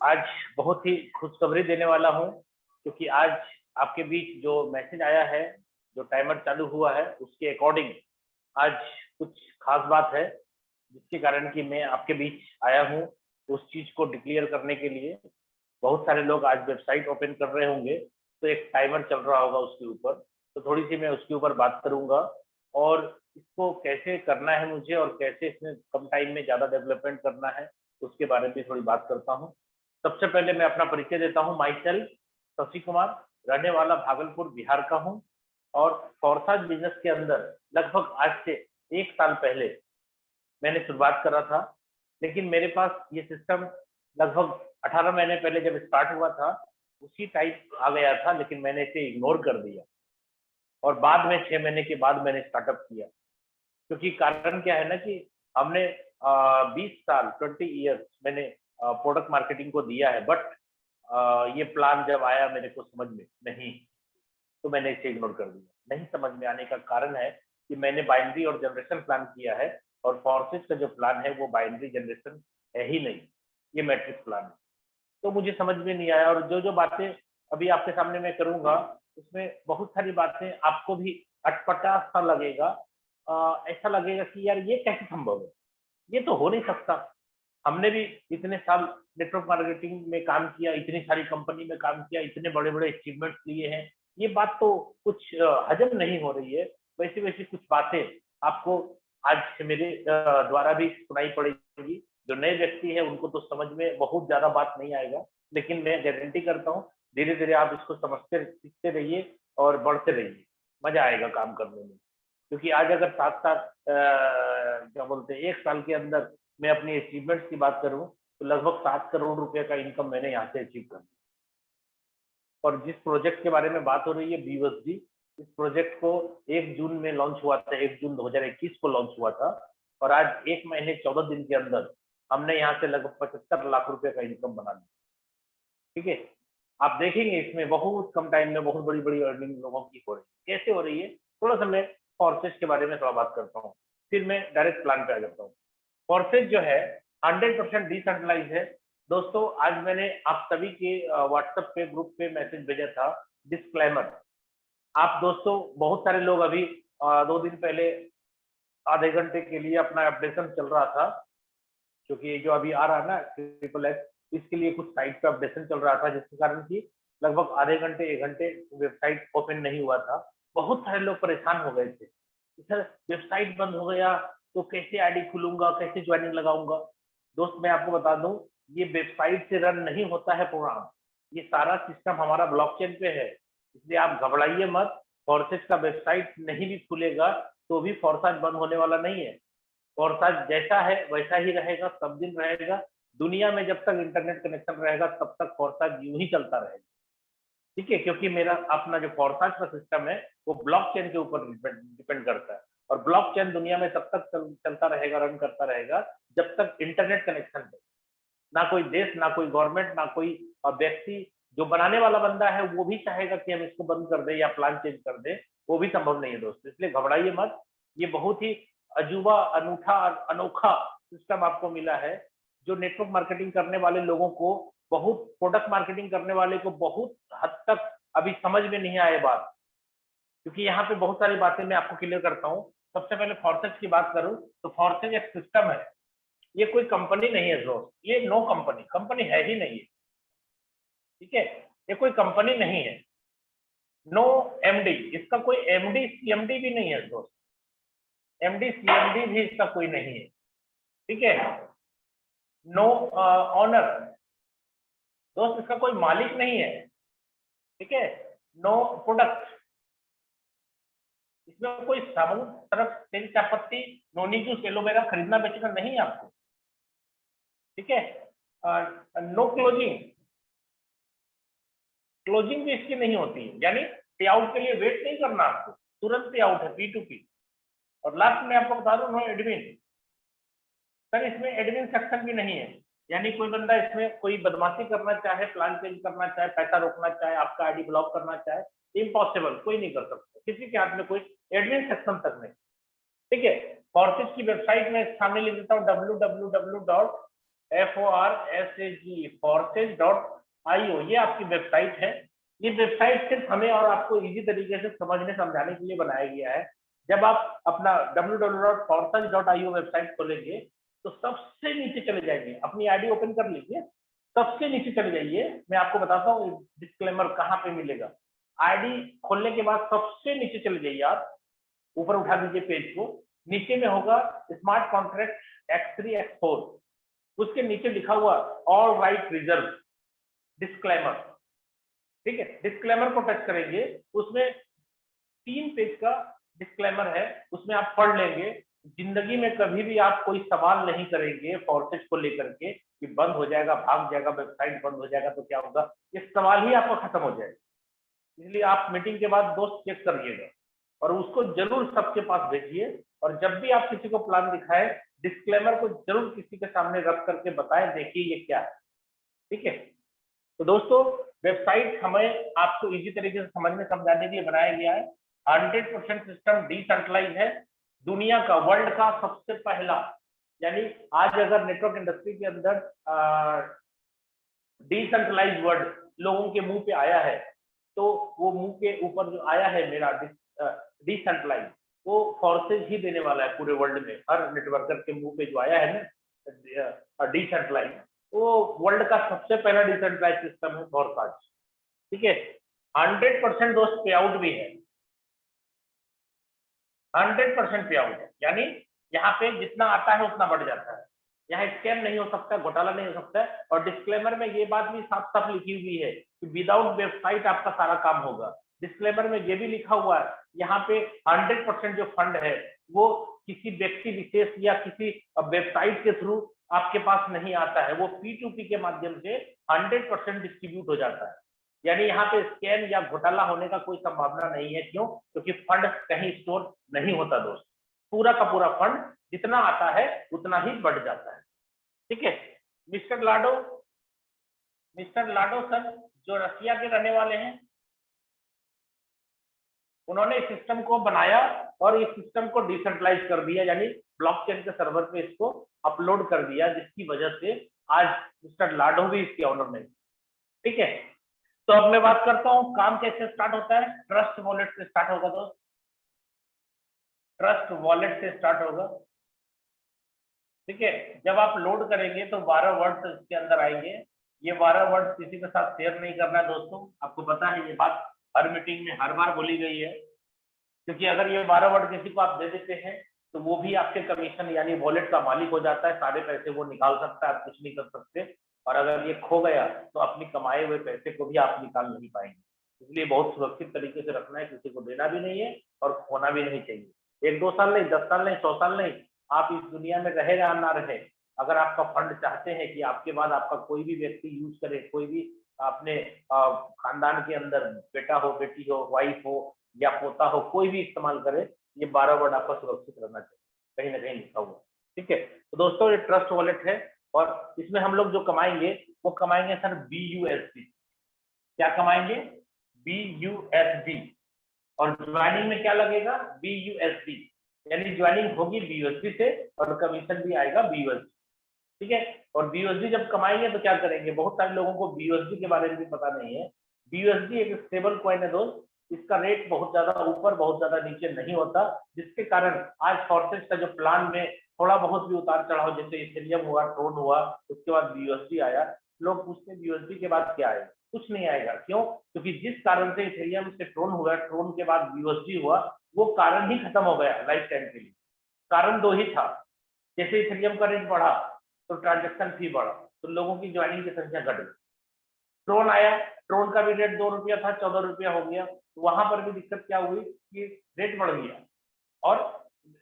आज बहुत ही खुशखबरी देने वाला हूँ, क्योंकि आज आपके बीच जो मैसेज आया है, जो टाइमर चालू हुआ है, उसके अकॉर्डिंग आज कुछ खास बात है, जिसके कारण कि मैं आपके बीच आया हूँ उस चीज को डिक्लेयर करने के लिए। बहुत सारे लोग आज वेबसाइट ओपन कर रहे होंगे, तो एक टाइमर चल रहा होगा उसके ऊपर, तो थोड़ी सी मैं उसके ऊपर बात करूंगा और इसको कैसे करना है मुझे और कैसे इसमें कम टाइम में ज्यादा डेवलपमेंट करना है, उसके बारे में थोड़ी बात करता हूँ। सबसे पहले मैं अपना परिचय देता हूँ। माई सेल्फ शशि कुमार, रहने वाला भागलपुर बिहार का हूँ और फॉरसाज बिजनेस के अंदर लगभग आज से 1 साल पहले मैंने शुरुआत करा था। लेकिन मेरे पास ये सिस्टम लगभग 18 महीने पहले जब स्टार्ट हुआ था, उसी टाइप आ गया था, लेकिन मैंने इसे इग्नोर कर दिया और बाद में 6 महीने के बाद मैंने स्टार्टअप किया। क्योंकि कारण क्या है ना कि हमने 20 साल 20 ईयर्स मैंने प्रोडक्ट मार्केटिंग को दिया है, बट ये प्लान जब आया मेरे को समझ में नहीं, तो मैंने इसे इग्नोर कर दिया। नहीं समझ में आने का कारण है कि मैंने बाइनरी और जनरेशन प्लान किया है, और फॉर्सेज का जो प्लान है वो बाइनरी जनरेशन है ही नहीं, ये मैट्रिक्स प्लान है। तो मुझे समझ में नहीं आया, और जो जो बातें अभी आपके सामने मैं करूंगा, उसमें बहुत सारी बातें आपको भी अटपटा सा लगेगा। ऐसा लगेगा कि यार ये कैसे संभव है, ये तो हो नहीं सकता। हमने भी इतने साल नेटवर्क मार्केटिंग में काम किया, इतनी सारी कंपनी में काम किया, इतने बड़े बड़े अचीवमेंट्स लिए हैं, ये बात तो कुछ हजम नहीं हो रही है। वैसी वैसी कुछ बातें आपको आज से मेरे द्वारा भी सुनाई पड़ेगी। जो नए व्यक्ति है उनको तो समझ में बहुत ज्यादा बात नहीं आएगा, लेकिन मैं गारंटी करता हूँ धीरे धीरे आप इसको समझते सीखते रहिए और बढ़ते रहिए, मजा आएगा काम करने में। क्योंकि आज अगर साथ साथ क्या बोलते हैं 1 साल के अंदर मैं अपनी अचीवमेंट्स की बात करूं, तो लगभग 7 करोड़ रुपए का इनकम मैंने यहाँ से अचीव कर लिया। और जिस प्रोजेक्ट के बारे में बात हो रही है, बीवसजी, इस प्रोजेक्ट को 1 जून में लॉन्च हुआ था, 1 जून 2021 को लॉन्च हुआ था, और आज 1 महीने 14 दिन के अंदर हमने यहाँ से लगभग 75 लाख रुपए का इनकम बना लिया। ठीक है, आप देखेंगे इसमें बहुत कम टाइम में बहुत बड़ी बड़ी अर्निंग लोगों की हो रही है। कैसे हो रही है, थोड़ा सा मैं फॉर्सेज के बारे में थोड़ा बात करता हूँ, फिर मैं डायरेक्ट प्लान पे आ जाता हूँ। फॉर्सेज जो है 100% डिसेंट्रलाइज है। दोस्तों, आज मैंने आप सभी के व्हाट्सएप पे ग्रुप पे मैसेज भेजा था, डिस्क्लेमर। आप दोस्तों बहुत सारे लोग अभी 2 दिन पहले आधे घंटे के लिए अपना अपडेशन चल रहा था, क्योंकि जो अभी आ रहा है ना ट्रिपल एक्स, इसके लिए कुछ साइट पे अपडेशन चल रहा था, जिसके कारण कि लगभग आधे घंटे 1 घंटे वेबसाइट ओपन नहीं हुआ था। बहुत सारे लोग परेशान हो गए थे, सर वेबसाइट बंद हो गया तो कैसे आईडी खुलूंगा, कैसे ज्वाइनिंग लगाऊंगा। दोस्त मैं आपको बता दूं, ये वेबसाइट से रन नहीं होता है प्रोग्राम, ये सारा सिस्टम हमारा ब्लॉकचेन पे है। इसलिए आप घबराइए मत, फॉर्सेज का वेबसाइट नहीं भी खुलेगा तो भी फॉर्साज बंद होने वाला नहीं है। फॉर्साज जैसा है वैसा ही रहेगा, सब दिन रहेगा। दुनिया में जब तक इंटरनेट कनेक्शन रहेगा तब तक फॉर्साज यूं ही चलता रहेगा। ठीक है, क्योंकि मेरा अपना जो फॉरसाज का सिस्टम है वो ब्लॉकचेन के ऊपर डिपेंड करता है, और ब्लॉकचेन दुनिया में तब तक चलता रहेगा, रन करता रहेगा, जब तक इंटरनेट कनेक्शन है। ना कोई देश, ना कोई गवर्नमेंट, ना कोई व्यक्ति, जो बनाने वाला बंदा है वो भी चाहेगा कि हम इसको बंद कर दें या प्लान चेंज कर दें, वो भी संभव नहीं है दोस्तों। इसलिए घबराइए मत, ये बहुत ही अजूबा, अनूठा, अनोखा सिस्टम आपको मिला है, जो नेटवर्क मार्केटिंग करने वाले लोगों को, बहुत प्रोडक्ट मार्केटिंग करने वाले को बहुत हद तक अभी समझ में नहीं आए बात। क्योंकि यहाँ पे बहुत सारी बातें मैं आपको क्लियर करता हूँ। सबसे पहले फॉर्सेज की बात करूँ, तो फॉर्सेज एक सिस्टम है, ये कोई कंपनी नहीं है दोस्त, ये नो कंपनी, कंपनी है ही नहीं है। ठीक है, ये कोई कंपनी नहीं है। नो एमडी, इसका कोई एमडी सीएमडी भी नहीं है दोस्त, एमडी सीएमडी भी इसका कोई नहीं है। ठीक है, नो ऑनर, दोस्त इसका कोई मालिक नहीं है। ठीक है, नो प्रोडक्ट, इसमें कोई साबुन, सरफ, तेल, चायपत्ती, नोनी जूस, एलोवेरा खरीदना बेचना नहीं है आपको। ठीक है, नो क्लोजिंग, क्लोजिंग भी इसकी नहीं होती है, यानी पे आउट के लिए वेट नहीं करना आपको, तुरंत पे आउट है, P2P। और लास्ट में आपको बता दूं, नो एडमिन, सर इसमें एडमिन सेक्शन भी नहीं है, यानी कोई बंदा इसमें कोई बदमाशी करना चाहे, प्लान चेंज करना चाहे, पैसा रोकना चाहे, आपका आईडी ब्लॉक करना चाहे, इम्पॉसिबल, कोई नहीं कर सकता, किसी के हाथ में कोई एडमिन सेक्शन तक नहीं। ठीक है, फॉर्सेज की वेबसाइट में सामने लिख देता हूँ www FORSAGE forces.io, ये आपकी वेबसाइट है। ये वेबसाइट सिर्फ हमें और आपको इजी तरीके से समझने समझाने के लिए बनाया गया है। जब आप अपना www.forces.io वेबसाइट खोलेंगे तो सबसे नीचे चले जाएंगे, अपनी आईडी ओपन कर लीजिए, सबसे नीचे चले जाइए। मैं आपको बताता हूँ डिस्क्लेमर कहाँ पे मिलेगा। आईडी खोलने के बाद सबसे नीचे चले जाइए, आप ऊपर उठा दीजिए पेज को, नीचे में होगा स्मार्ट कॉन्ट्रैक्ट X3 X4, उसके नीचे लिखा हुआ ऑल राइट रिजर्व डिस्क्लेमर, ठीक है। डिस्क्लेमर को टच करेंगे, उसमें 3 पेज का डिस्क्लेमर है, उसमें आप पढ़ लेंगे। जिंदगी में कभी भी आप कोई सवाल नहीं करेंगे फोर्सेज को लेकर के कि बंद हो जाएगा, भाग जाएगा, वेबसाइट बंद हो जाएगा तो क्या होगा, ये सवाल ही आपका खत्म हो जाएगा। इसलिए आप मीटिंग के बाद दोस्त चेक करिएगा और उसको जरूर सबके पास भेजिए। और जब भी आप किसी को प्लान दिखाएं, डिस्क्लेमर को जरूर किसी के सामने रख करके बताएं, देखिए ये क्या है, ठीक है। तो दोस्तों, वेबसाइट हमें आपको इजी तरीके से समझने समझाने के लिए बनाया गया है। 100% सिस्टम डिसेंट्रलाइज है, दुनिया का, वर्ल्ड का सबसे पहला, यानी आज अगर नेटवर्क इंडस्ट्री के अंदर डिसेंट्रलाइज वर्ड लोगों के मुंह पे आया है, तो वो मुंह के ऊपर जो आया है मेरा डिसेंट्रलाइज, वो फोर्सेज ही देने वाला है पूरे वर्ल्ड में। हर नेटवर्कर के मुंह पे जो आया है ना डिसेंट्रलाइज, वो वर्ल्ड का सबसे पहला डिसेंट्रलाइज सिस्टम है फोर्साज, ठीक है। 100% दोस्त पे आउट भी है, 100% पे आउट है, यानी यहाँ पे जितना आता है उतना बढ़ जाता है। यहाँ स्कैम नहीं हो सकता, घोटाला नहीं हो सकता है। और डिस्क्लेमर में ये बात भी साफ साफ लिखी हुई है कि विदाउट वेबसाइट आपका सारा काम होगा। डिस्क्लेमर में ये भी लिखा हुआ है, यहाँ पे 100% जो फंड है वो किसी व्यक्ति विशेष या किसी वेबसाइट के थ्रू आपके पास नहीं आता है, वो P2P के माध्यम से 100% डिस्ट्रीब्यूट हो जाता है। यानी यहाँ पे स्कैम या घोटाला होने का कोई संभावना नहीं है। क्यों? क्योंकि फंड कहीं स्टोर नहीं होता दोस्त, पूरा का पूरा फंड जितना आता है उतना ही बढ़ जाता है, ठीक है। मिस्टर लाडो सर जो रसिया के रहने वाले हैं, उन्होंने इस सिस्टम को बनाया और इस सिस्टम को डिसेंट्रलाइज कर दिया, यानी ब्लॉकचेन के सर्वर पे इसको अपलोड कर दिया, जिसकी वजह से आज मिस्टर लाडो भी इसके ऑनर नहीं, ठीक है। तो अब मैं बात करता हूं काम कैसे स्टार्ट होता है। ट्रस्ट वॉलेट से स्टार्ट होगा, तो ट्रस्ट वॉलेट से स्टार्ट होगा, ठीक है। जब आप लोड करेंगे तो 12 वर्ड्स इसके अंदर आएंगे। ये 12 वर्ड्स किसी के साथ शेयर नहीं करना है दोस्तों, आपको पता है ये बात हर मीटिंग में हर बार बोली गई है, क्योंकि अगर ये 12 वर्ड किसी को आप दे देते हैं तो वो भी आपके कमीशन यानी वॉलेट का मालिक हो जाता है, सारे पैसे वो निकाल सकता है, आप कुछ नहीं कर सकते। और अगर ये खो गया तो अपनी कमाए हुए पैसे को भी आप निकाल नहीं पाएंगे। इसलिए बहुत सुरक्षित तरीके से रखना है, किसी को देना भी नहीं है और खोना भी नहीं चाहिए। 1-2 साल नहीं, 10 साल नहीं, 100 साल नहीं, आप इस दुनिया में रहे या ना रहे, अगर आपका फंड चाहते हैं कि आपके बाद आपका कोई भी व्यक्ति यूज करे, कोई भी अपने खानदान के अंदर बेटा हो, बेटी हो, वाइफ हो या पोता हो, कोई भी इस्तेमाल करे, ये 12 वर्ड आपका सुरक्षित रहना चाहिए, कहीं ना कहीं लिखा हुआ, ठीक है। तो दोस्तों ये ट्रस्ट वॉलेट है और इसमें हम लोग जो कमाएंगे वो कमाएंगे सर BUSD। क्या कमाएंगे? BUSD। और ज्वाइनिंग में क्या लगेगा? BUSD, यानी ज्वाइनिंग होगी BUSD से और कमीशन भी आएगा BUSD, ठीक है। और BUSD जब कमाएंगे तो क्या करेंगे? बहुत सारे लोगों को BUSD के बारे में भी पता नहीं है। BUSD एक स्टेबल कॉइन है दोस्त, इसका रेट बहुत ज्यादा ऊपर बहुत ज्यादा नीचे नहीं होता, जिसके कारण आज फोर्सेज का जो प्लान में थोड़ा बहुत भी उतार चढ़ाव, जैसे इथेरियम हुआ, ट्रोन हुआ, उसके बाद BUSD आया, लोग पूछते हैं BUSD के बाद क्या आएगा? कुछ नहीं आएगा। क्यों? क्योंकि जिस कारण से इथेरियम से ट्रोन हुआ, ट्रोन के बाद BUSD हुआ, वो कारण ही खत्म हो गया लाइफ टाइम के लिए। कारण 2 ही था, जैसे इथेरियम का रेट बढ़ा तो ट्रांजेक्शन फी बढ़ा, तो लोगों की ज्वाइनिंग की संख्या घट गई। ट्रोन आया, ट्रोन का भी रेट 2 रुपया था, 14 रुपया हो गया, तो वहां पर भी दिक्कत क्या हुई कि रेट बढ़ गया और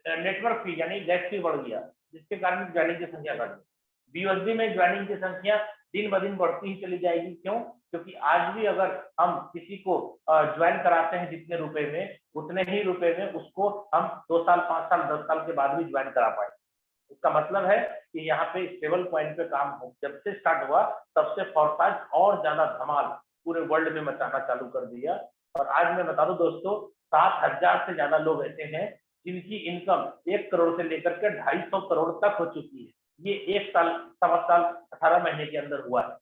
नेटवर्क फी यानी गैस फी बढ़ गया, जिसके कारण ज्वाइनिंग की संख्या घट गई। BUSD में ज्वाइनिंग की संख्या दिन ब दिन बढ़ती ही चली जाएगी। क्यों? क्योंकि आज भी अगर हम किसी को ज्वाइन कराते हैं जितने रुपए में, उतने ही रुपए में उसको हम 2 साल, 5 साल, 10 साल के बाद भी ज्वाइन करा पाए। इसका मतलब है कि यहाँ पे स्टेबल कॉइन पे काम जब से स्टार्ट हुआ तब से फोर्साज और ज्यादा धमाल पूरे वर्ल्ड में मचाना चालू कर दिया। और आज मैं बता दूं दोस्तों, 7,000 से ज्यादा लोग ऐसे हैं जिनकी इनकम 1 करोड़ से लेकर के 250 करोड़ तक हो चुकी है। ये 1 साल, 1.25 साल, 18 महीने के अंदर हुआ है।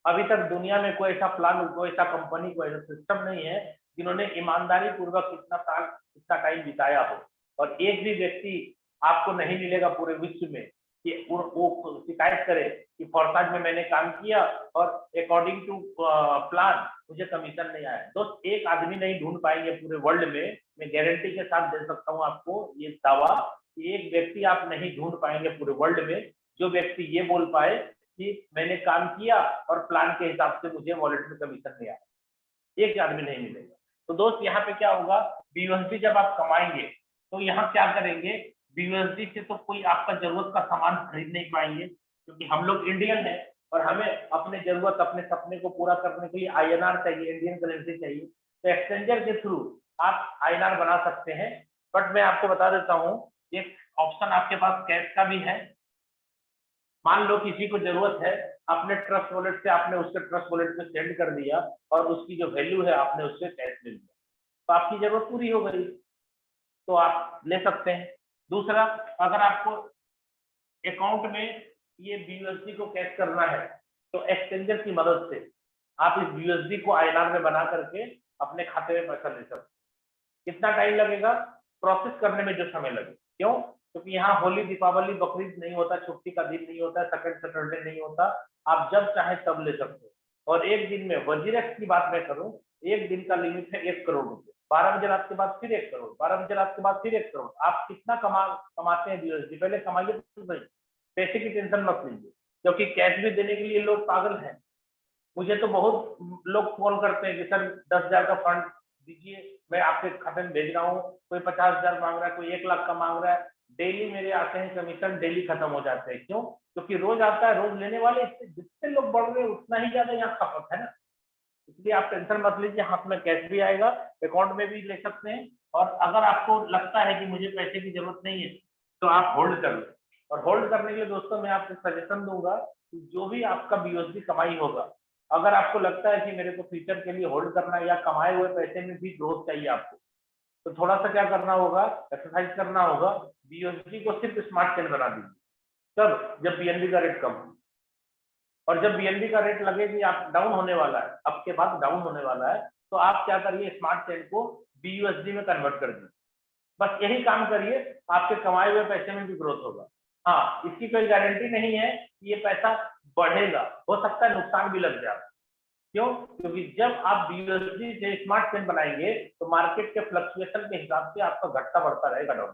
अभी तक दुनिया में कोई ऐसा प्लान, कोई ऐसा कंपनी, कोई ऐसा सिस्टम नहीं है जिन्होंने ईमानदारी पूर्वक इतना साल, इतना टाइम बिताया हो। और एक भी व्यक्ति आपको नहीं मिलेगा पूरे विश्व में कि वो शिकायत करे कि फोर्साज में मैंने काम किया और अकॉर्डिंग टू प्लान मुझे कमीशन नहीं आया। दोस्त, एक आदमी नहीं ढूंढ पाएंगे पूरे वर्ल्ड में, मैं गारंटी के साथ दे सकता हूँ आपको ये दावा कि एक व्यक्ति आप नहीं ढूंढ पाएंगे पूरे वर्ल्ड में जो व्यक्ति ये बोल पाए कि मैंने काम किया और प्लान के हिसाब से मुझे वॉलेट में कमीशन नहीं आया। एक आदमी नहीं मिलेगा। तो दोस्त, यहाँ पे क्या होगा, BUSD जब आप कमाएंगे तो यहाँ क्या करेंगे, BUSD से तो कोई आपका जरूरत का सामान खरीद नहीं पाएंगे, क्योंकि हम लोग इंडियन हैं और हमें अपने जरूरत, अपने सपने को पूरा करने के लिए INR चाहिए, इंडियन करेंसी चाहिए। तो एक्सचेंजर के थ्रू आप INR बना सकते हैं। बट मैं आपको बता देता हूँ, एक ऑप्शन आपके पास कैश का भी है। मान लो किसी को जरूरत है, आपने ट्रस्ट वॉलेट से आपने उसके ट्रस्ट वॉलेट में सेंड कर दिया और उसकी जो वैल्यू है आपने उससे कैश ले लिया, तो आपकी जरूरत पूरी हो गई, तो आप ले सकते हैं। दूसरा, अगर आपको अकाउंट में ये BUSD को कैश करना है तो एक्सचेंजर की मदद से आप इस BUSD को INR में बना करके अपने खाते में पैसा ले सकते हैं। कितना टाइम लगेगा प्रोसेस करने में, जो समय लगे। क्यों? क्योंकि यहाँ होली, दीपावली, बकरीद नहीं होता, छुट्टी का दिन नहीं होता, सेकंड सैटरडे नहीं होता, आप जब चाहे तब ले सकते हो। और एक दिन में वजीरेक्स की बात मैं करूं, एक दिन का लिमिट है 1 करोड़ रुपए। 12 बजे रात के बाद फिर 1 करोड़, 12 बजे रात के बाद फिर 1 करोड़। आप कितना कमाते हैं BUSD, पहले कमाइए तो सही, पैसे की टेंशन मत लीजिए, क्योंकि कैश भी देने के लिए लोग पागल हैं। मुझे तो बहुत लोग कॉल करते हैं कि सर 10,000 का फंड दीजिए, मैं आपके खाते में भेज रहा हूँ। कोई 50,000 मांग रहा है, कोई 1 लाख का मांग रहा है। डेली मेरे आते हैं कमीशन, डेली खत्म हो जाते हैं। क्यों? क्योंकि रोज आता है, रोज लेने वाले, जितने लोग बढ़ रहे हैं उतना ही ज्यादा यहाँ खपत है ना। इसलिए आप टेंशन मत लीजिए, हाथ में कैश भी आएगा, अकाउंट में भी ले सकते हैं। और अगर आपको लगता है कि मुझे पैसे की जरूरत नहीं है तो आप होल्ड कर लें। और होल्ड करने के लिए दोस्तों मैं आपको सजेशन दूंगा कि जो भी आपका BUSD कमाई होगा, अगर आपको लगता है कि मेरे को फ्यूचर के लिए होल्ड करना है या कमाए हुए पैसे में भी ग्रोथ चाहिए आपको, तो थोड़ा सा क्या करना होगा, एक्सरसाइज करना होगा। BUSD को सिर्फ स्मार्ट चेन बना दीजिए। तब जब BNB का रेट कम हो, और जब BNB का रेट लगे कि आप डाउन होने वाला है, अब के बाद डाउन होने वाला है, तो आप क्या करिए, स्मार्ट चेन को BUSD में कन्वर्ट कर दीजिए। बस यही काम करिए, आपके कमाए हुए पैसे में भी ग्रोथ होगा। हाँ, इसकी कोई गारंटी नहीं है कि ये पैसा बढ़ेगा, हो सकता है नुकसान भी लग जाए। क्यों? क्योंकि जब आप BUSD से स्मार्ट चेन बनाएंगे तो मार्केट के फ्लक्चुएशन के हिसाब से आपका घटता बढ़ता रहेगा डाउन।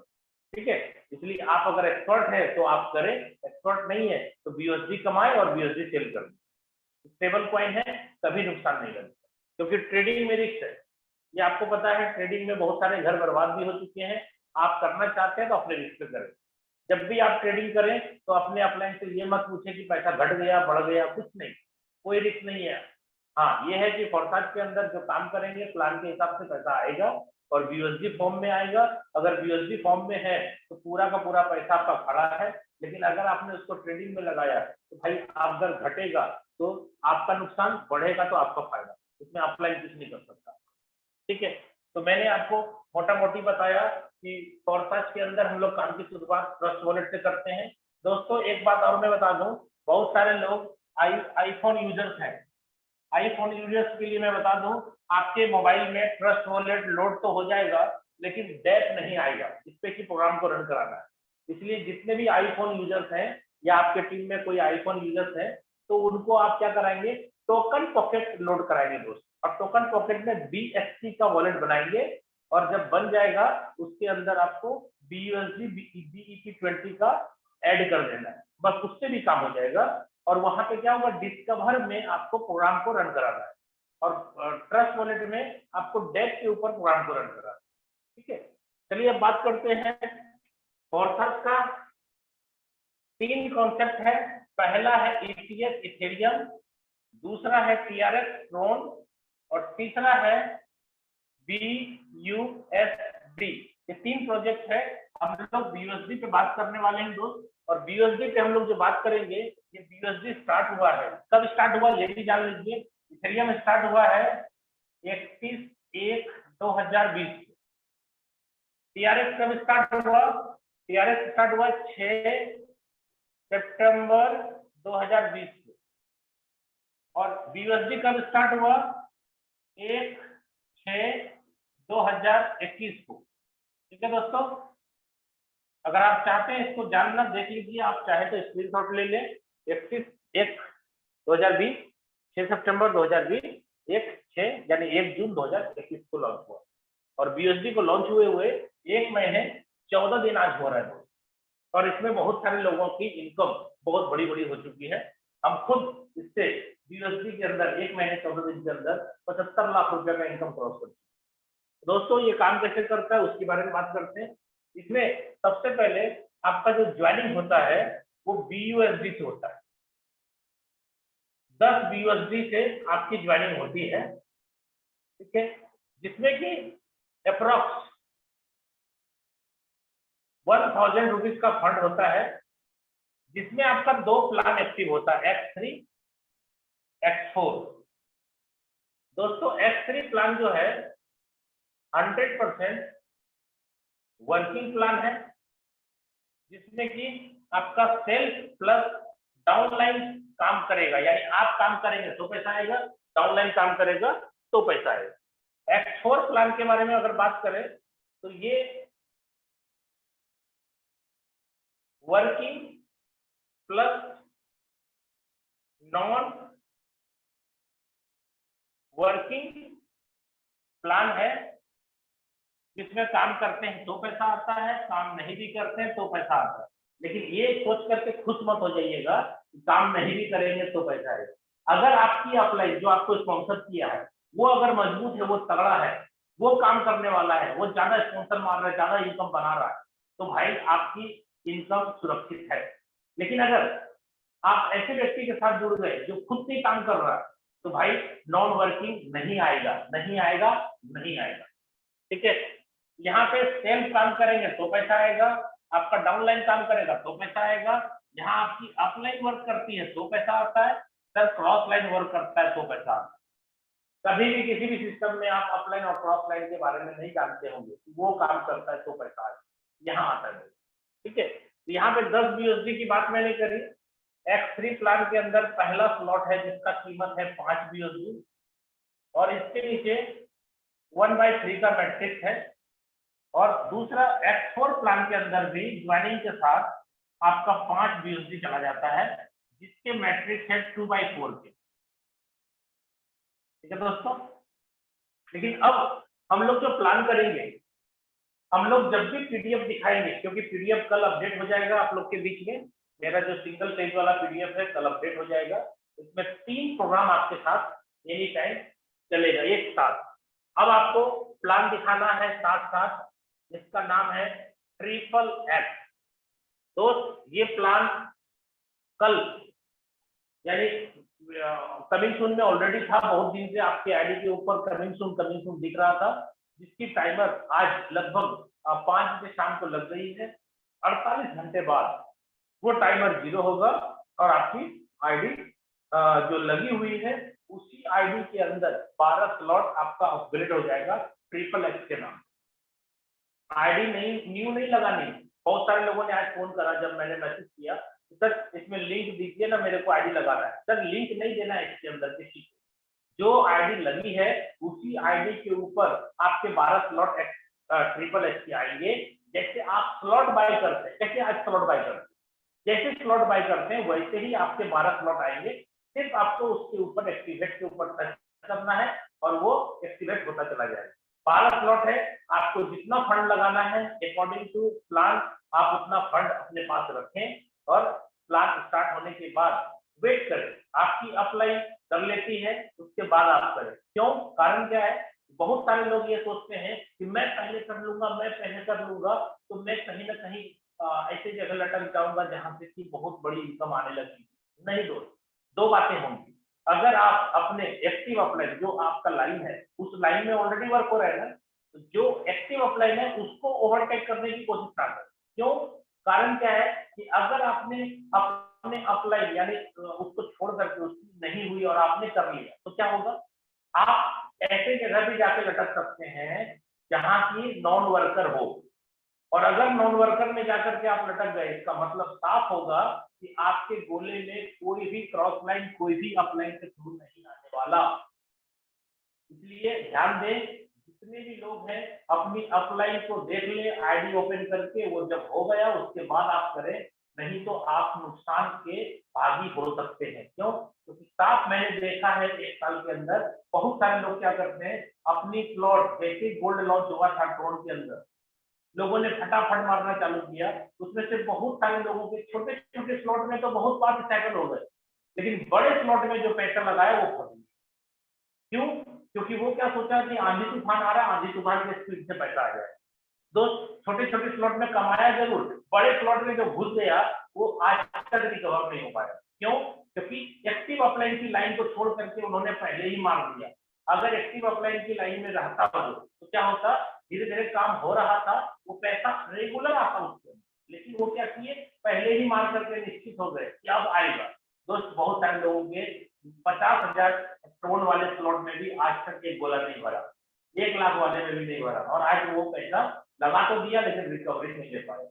ठीक है, इसलिए आप अगर एक्सपर्ट है तो आप करें, एक्सपर्ट नहीं है तो BUSD कमाए और BUSD सेल करें। स्टेबल कॉइन है, कभी नुकसान नहीं लगता, क्योंकि ट्रेडिंग में रिस्क है। ये आपको पता है, ट्रेडिंग में बहुत सारे घर बर्बाद भी हो चुके हैं। आप करना चाहते हैं तो अपने रिस्क पे करें। जब भी आप ट्रेडिंग करें तो अपने अपलाइन से ये मत पूछे कि पैसा घट गया, बढ़ गया, कुछ नहीं, कोई रिस्क नहीं है। हाँ, ये है कि फोरकास्ट के अंदर जो काम करेंगे प्लान के हिसाब से पैसा आएगा और BUSD फॉर्म में आएगा। अगर BUSD फॉर्म में है तो पूरा का पूरा पैसा आपका खड़ा है, लेकिन अगर आपने उसको ट्रेडिंग में लगाया तो भाई अगर घटेगा तो आपका नुकसान, बढ़ेगा तो आपका फायदा, इसमें अपलाइन कुछ नहीं कर सकता। ठीक है, तो मैंने आपको मोटा मोटी बताया कि फोरकास्ट के अंदर हम लोग काम की शुरुआत ट्रस्ट वॉलेट से करते हैं। दोस्तों एक बात और मैं बता दूं, बहुत सारे लोग आईफोन यूजर्स हैं। आईफोन यूजर्स के लिए मैं बता दूं, आपके मोबाइल में ट्रस्ट वॉलेट लोड तो हो जाएगा लेकिन डेप नहीं आएगा इस पे कि प्रोग्राम को रन कराना है। इसलिए जितने भी आईफोन यूजर्स हैं या आपके टीम में कोई आईफोन यूजर्स हैं तो उनको आप क्या कराएंगे, टोकन पॉकेट लोड कराएंगे दोस्त। और टोकन पॉकेट में BSC का वॉलेट बनाएंगे और जब बन जाएगा उसके अंदर आपको BUSD BEP20 का ऐड कर देना है, बस उससे भी काम हो जाएगा। और वहां पे क्या होगा, डिस्कवर में आपको प्रोग्राम को रन कराना है और ट्रस्ट वॉलेट में आपको डेप के ऊपर प्रोग्राम को रन कराना है। ठीक है, चलिए अब बात करते हैं। फोरकास्ट का 3 कॉन्सेप्ट है। पहला है ETH इथेरियम, दूसरा है TRX ट्रोन और तीसरा है BUSD। ये 3 प्रोजेक्ट है। हम लोग BUSD पे बात करने वाले हैं दोस्त, और BUSD पे हम लोग जो बात करेंगे, ये BUSD स्टार्ट हुआ है, कब स्टार्ट हुआ ये भी जान लीजिए। इथेरियम स्टार्ट हुआ है 31/1/2020। TRX कब स्टार्ट हुआ? TRX स्टार्ट हुआ 6 सितंबर 2020 को, और बीयूएसडी कब स्टार्ट हुआ? 1/6/2021 को। ठीक है दोस्तों, अगर आप चाहते हैं इसको जानना देख लीजिए, आप चाहे तो स्क्रीनशॉट ले लें। 31/1/2020, 6 सितंबर 2020, 1/6 यानी 1 जून 2021 को लॉन्च हुआ, और बीयूएसडी को लॉन्च हुए 1 महीने 14 दिन आज हो रहा है दोस्तों, और इसमें बहुत सारे लोगों की इनकम बहुत बड़ी बड़ी हो चुकी है। हम खुद इससे बीयूएसडी के अंदर 1 महीने 14 दिन के अंदर 75 लाख रुपए का इनकम क्रॉस कर चुके हैं। दोस्तों ये काम कैसे करता है उसके बारे में बात करते हैं। इसमें सबसे पहले आपका जो ज्वाइनिंग होता है वो बीयूएसडी से होता है। 10 बीयूएसडी से आपकी ज्वाइनिंग होती है, ठीक है, जिसमें कि अप्रोक्स 1000 रुपीज का फंड होता है, जिसमें आपका 2 प्लान एक्टिव होता है, X3 X4। दोस्तों X3 प्लान जो है 100% वर्किंग प्लान है, जिसमें कि आपका सेल्फ प्लस डाउनलाइन काम करेगा, यानी आप काम करेंगे तो पैसा आएगा, डाउनलाइन काम करेगा तो पैसा आएगा। X4 प्लान के बारे में अगर बात करें तो ये working plus non working plan है, जिसमें काम करते हैं तो पैसा आता है, काम नहीं भी करते हैं तो पैसा आता है। लेकिन ये सोच करके खुश मत हो जाइएगा कि काम नहीं भी करेंगे तो पैसा आएगा। अगर आपकी अपलाइन जो आपको स्पॉन्सर किया है वो अगर मजबूत है, वो तगड़ा है, वो काम करने वाला है, वो ज्यादा स्पॉन्सर मार रहा है, ज्यादा इनकम बना रहा है, तो भाई आपकी इनकम सुरक्षित है। लेकिन अगर आप ऐसे व्यक्ति के साथ जुड़ गए जो खुद से काम कर रहा है, तो भाई नॉन वर्किंग नहीं आएगा, नहीं आएगा, नहीं आएगा। ठीक है, यहाँ पे सेल्फ काम करेंगे तो पैसा आएगा, आपका डाउनलाइन काम करेगा तो पैसा आएगा, यहाँ आपकी अपलाइन वर्क करती है तो पैसा आता है, सर क्रॉस लाइन वर्क करता है तो पैसा आता है। कभी भी किसी भी सिस्टम में आप अपलाइन और क्रॉस लाइन के बारे में नहीं जानते होंगे, वो काम करता है तो पैसा आता है, यहाँ आता है। ठीक है, तो यहाँ पे 10 बीयूएसडी की बात मैंने करी। X3 प्लान के अंदर पहला स्लॉट है जिसका कीमत है 5 बीयूएसडी, और इसके नीचे 1/3 का मैट्रिक्स है, और दूसरा X4 प्लान के अंदर भी ज्वाइनिंग के साथ आपका 5 बीयूएसडी चला जाता है, जिसके मैट्रिक्स है 2/4 के। ठीक है दोस्तों, लेकिन अब हम लोग जो प्लान करेंगे, हम लोग जब भी पीडीएफ दिखाएंगे, क्योंकि पीडीएफ कल अपडेट हो जाएगा आप लोग के बीच में, मेरा जो सिंगल पेज वाला पीडीएफ है कल अपडेट हो जाएगा। इसमें 3 प्रोग्राम आपके साथ एनी टाइम चलेगा एक साथ। अब आपको प्लान दिखाना है साथ साथ, जिसका नाम है XXX। दोस्त ये प्लान कल यानी कमिंग सून में ऑलरेडी था, बहुत दिन से आपके आईडी के ऊपर कमिंग सून दिख रहा था, जिसकी टाइमर आज लगभग 5 बजे शाम को लग गई है। 48 घंटे बाद वो टाइमर 0 होगा, और आपकी आईडी जो लगी हुई है उसी आईडी के अंदर 12 स्लॉट आपका अपग्रेड हो जाएगा XXX के नाम। आईडी न्यू नहीं लगानी। बहुत सारे लोगों ने आज फोन करा जब मैंने मैसेज किया, सर इसमें लिंक दीजिए ना, मेरे को आईडी लगाना है। सर लिंक नहीं देना है इसके अंदर किसी को, जो आईडी लगी है उसी आईडी के ऊपर आपके 12 स्लॉट XXX के आएंगे। जैसे आप स्लॉट बाय करते हैं, कैसे आज स्लॉट बाय करते हैं, जैसे स्लॉट बाय करते हैं वैसे ही आपके 12 स्लॉट आएंगे। सिर्फ आपको उसके ऊपर एक्टिवेट के ऊपर टच करना है और वो एक्टिवेट होता चला जाएगा। 12 स्लॉट है, आपको जितना फंड लगाना है अकॉर्डिंग टू प्लान आप उतना फंड अपने पास रखें, और प्लान स्टार्ट होने के बाद वेट करें, आपकी अपलाइन कर लेती है उसके बाद आप करें। क्यों, कारण क्या है, बहुत सारे लोग ये सोचते हैं कि मैं पहले कर लूंगा, मैं पहले कर लूंगा, तो मैं कहीं ना कहीं ऐसे जगह लटक जाऊंगा जहां से कि बहुत बड़ी इनकम आने लगी। नहीं दोस्त, 2 बातें होंगी। अगर आप अपने एक्टिव अपलाइन जो आपका लाइन है उस लाइन में ऑलरेडी वर्क हो रहा है ना, तो जो एक्टिव अपलाइन है उसको ओवरटेक करने की कोशिश ना करें। क्यों, कारण क्या है कि अगर आपने अपने अपलाइन यानी उसको छोड़ करके उसकी नहीं हुई और आपने कर लिया, तो क्या होगा, आप ऐसे जगह भी जाके लटक सकते हैं जहां की नॉन वर्कर हो। और अगर नॉन वर्कर में जाकर के आप लटक गए, इसका मतलब साफ होगा कि आपके गोले में कोई भी क्रॉस लाइन, कोई भी अपलाइन से थ्रू नहीं आने वाला। इसलिए ध्यान दें, जितने भी लोग हैं अपनी अपलाइन को देख ले आईडी ओपन करके, वो जब हो गया उसके बाद आप करें, नहीं तो आप नुकसान के भागी हो सकते हैं। क्यों? क्योंकि साफ मैंने देखा है 1 साल के अंदर बहुत सारे लोग क्या करते हैं, अपनी प्लॉट जैसे गोल्ड लॉन्च हुआ था ट्रोन के अंदर, लोगों ने फटाफट मारना चालू किया, उसमें से बहुत सारे लोगों के छोटे छोटे स्लॉट में तो बहुत बार सेटल हो गए, लेकिन बड़े स्लॉट में जो पैसा लगाया वो फंस गया। क्यों? क्योंकि वो क्या सोचा कि आंधी तूफान आ रहा है, आंधी तूफान के स्पीड से पैसा आ जाए। दोस्त, छोटे छोटे स्लॉट में कमाया जरूर, बड़े स्लॉट में जो घुस गया वो आज तक रिकवर नहीं हो पाया। क्यों? क्योंकि एक्टिव अपलाइन की लाइन को छोड़ करके उन्होंने पहले ही मार दिया। अगर एक्टिव अपलाइन की लाइन में रहता तो क्या होता, धीरे धीरे काम हो रहा था, वो पैसा रेगुलर आता उसके, लेकिन वो क्या किए, पहले ही मार करके निश्चित हो गए कि अब आएगा। दोस्त, बहुत सारे लोगों के 50,000 ट्रोन वाले स्लॉट में भी आज तक एक गोला नहीं भरा, 1 लाख वाले में भी नहीं भरा, और आज वो पैसा लगा तो दिया लेकिन रिकवरी नहीं ले पाए।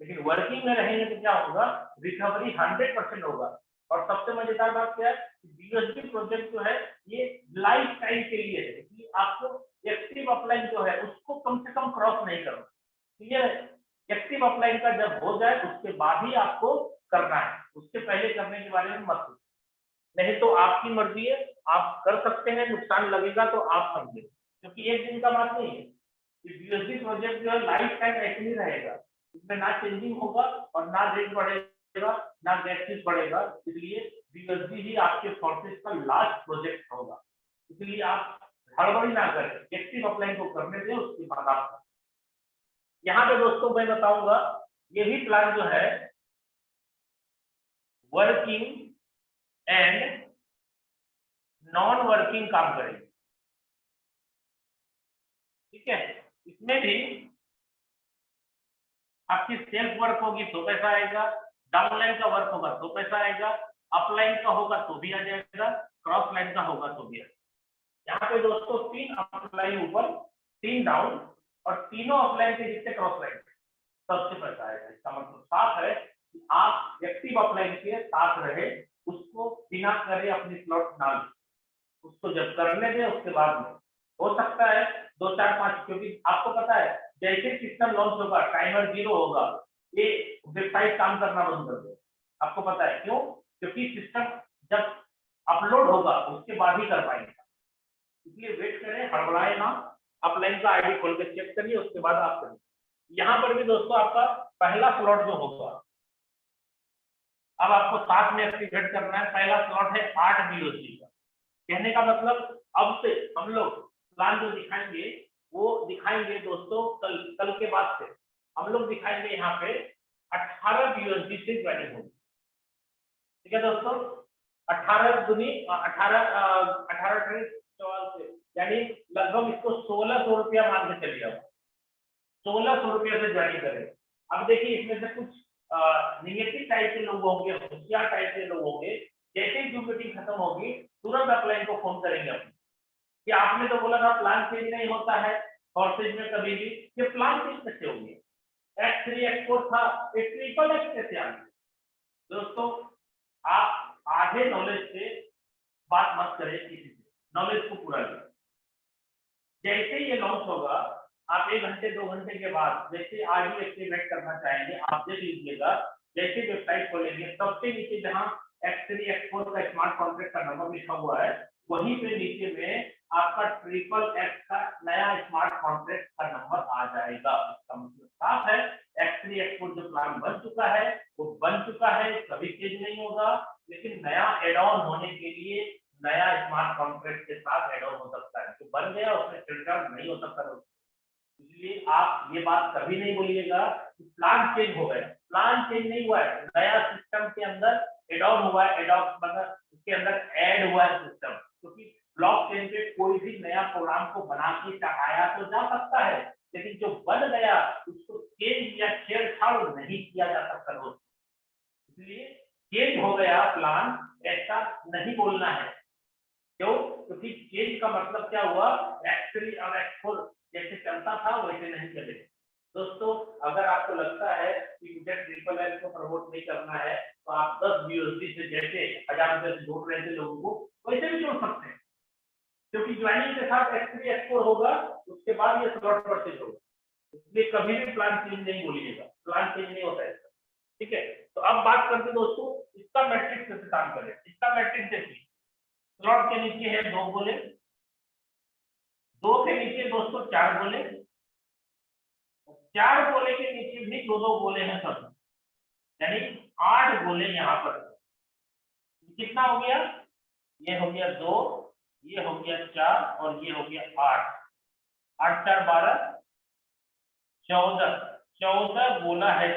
लेकिन वर्किंग में रहेंगे तो क्या होगा, रिकवरी 100% होगा। और सबसे मजेदार बात क्या है, बीएसबी प्रोजेक्ट जो है ये लाइफ टाइम के लिए है, कि आपको एक्टिव अपलाइन जो है उसको कम से कम क्रॉस नहीं करना। क्लियर है? एक्टिव अपलाइन का जब हो जाए उसके बाद ही आपको करना है, उसके पहले करने के बारे में मत सोचो। नहीं तो आपकी मर्जी है, आप कर सकते हैं, नुकसान लगेगा तो आप समझे, क्योंकि एक दिन का बात नहीं है। बीएसबी प्रोजेक्ट जो है लाइफ टाइम ऐसे ही रहेगा, इसमें ना चेंजिंग होगा और ना रेट बढ़ेगा, ना गैसेस बढ़ेगा। इसलिए बीएसबी ही आपके फोर्सेस का लास्ट प्रोजेक्ट होगा। इसलिए आप हड़बड़ी ना करें, एक्टिव अपलाइन को करने दें, उसके बाद आप। यहाँ पे दोस्तों मैं बताऊंगा, यही प्लान जो है वर्किंग एंड नॉन वर्किंग काम करेगी। ठीक है? इसमें भी आपकी सेल्फ वर्क होगी तो पैसा आएगा, डाउनलाइन का वर्क होगा तो पैसा आएगा, अपलाइन का होगा तो भी आ जाएगा, क्रॉस लाइन का होगा तो भी आएगा। यहाँ पे दोस्तों 3 अपलाइन ऊपर, 3 डाउन, और तीनों अपलाइन के जितने क्रॉस लाइन सबसे पैसा आएगा। इसका मतलब साफ है कि आप एक्टिव अपलाइन के साथ रहे, उसको बिना करे अपनी स्लॉट ना ले, उसको जब करने दे उसके बाद में हो सकता है 2 4 5, क्योंकि आपको पता है जैसे सिस्टम लॉन्च होगा टाइमर 0 होगा, ये वेबसाइट काम करना बंद कर दे। आपको पता है क्यों? क्योंकि सिस्टम जब अपलोड होगा उसके बाद ही कर पाएंगे, इसलिए वेट करें, हड़बड़ाए ना, अपलाइन का आईडी खोल के चेक करिए, उसके बाद आप करिए। यहाँ पर भी दोस्तों आपका पहला स्लॉट जो होगा, अब आपको साथ में एक्टिवेट करना है। पहला स्लॉट है 8 बीओसी का। कहने का मतलब अब से हम लोग प्लान जो दिखाएंगे वो दिखाएंगे दोस्तों कल के बाद से हम लोग दिखाएंगे यहाँ पे 18 बीओसी से ज्वाइनिंग होगी। ठीक है दोस्तों, 18 दूनी 18 18 14 से, यानी लगभग इसको 1600 रुपया मान के चलिए, 1600 रुपये से ज्वाइन करें। अब देखिए इसमें से कुछ निगेटिव टाइप के लोग होंगे, होशियार टाइप के लोग होंगे, जैसे ही जूम मीटिंग खत्म होगी तुरंत अपलाइन को फोन करेंगे अपने कि आपने तो बोला था प्लान चेंज नहीं होता है फोर्सेज में कभी भी, ये प्लान चेंज कैसे होंगे, X3 X4 था, ये ट्रिपल X कैसे आ गया? दोस्तों, आप आधे नॉलेज से बात मत करें किसी से, नॉलेज को पूरा लें। जैसे ये लॉन्च होगा, आप 1 घंटे 2 घंटे के बाद जैसे आज ही एक्टिवेट करना चाहेंगे, आप देख लीजिएगा, जैसे वेबसाइट खोलेंगे सबसे नीचे जहां X3 X4 का स्मार्ट कॉन्ट्रैक्ट का नंबर लिखा हुआ है, वहीं पे नीचे में आपका ट्रिपल X का नया स्मार्ट कॉन्ट्रैक्ट का नंबर आ जाएगा। इसका मतलब साफ है, X3 X4 जो प्लान बन चुका है वो बन चुका है, कभी चेंज नहीं होगा, लेकिन नया एड ऑन होने के लिए नया स्मार्ट कॉन्ट्रैक्ट के साथ एड ऑन हो सकता है, जो बन गया उसमें फिल्टर नहीं हो सकता। इसलिए आप ये बात कभी नहीं बोलिएगा कि प्लान चेंज हो गया, प्लान चेंज नहीं हुआ है, नया सिस्टम के अंदर एड ऑन हुआ है, एड ऑन मतलब उसके अंदर ऐड हुआ है सिस्टम, क्योंकि ब्लॉकचेन पे कोई भी नया प्रोग्राम को बना के चढ़ाया तो जा सकता है, लेकिन जो बन गया उसको चेंज या छेड़छाड़ नहीं किया जा सकता दोस्तों। इसलिए चेंज हो गया प्लान ऐसा नहीं बोलना है। क्यों? क्योंकि चेंज का मतलब क्या हुआ, X3 और X4 जैसे चलता था वैसे नहीं चलेगा। दोस्तों अगर आपको लगता है कि मुझे ट्रिपल एल को प्रमोट नहीं करना है तो आप 10 BUSD से जैसे 1000 रुपए से जोड़ रहे थे लोगों को वैसे भी जोड़ सकते हैं, क्योंकि ज्वाइनिंग के साथ X3 X4 होगा, उसके बाद ये स्लॉट परचेज होगा, इसलिए कभी भी प्लान चेंज नहीं बोलिएगा, प्लान चेंज नहीं होता है। ठीक है, तो अब बात करते दोस्तों इसका मैट्रिक्स कैसे काम करे। इसका मैट्रिक्स देखिए, स्लॉट के नीचे है 2 गोले, 2 के नीचे दोस्तों 4 गोले, 4 गोले के नीचे भी 2-2 गोले हैं सब, यानी 8 गोले यहाँ पर। कितना हो गया, ये हो गया 2, ये हो गया 4 और ये हो गया 8, 8 4 12 14 गोला है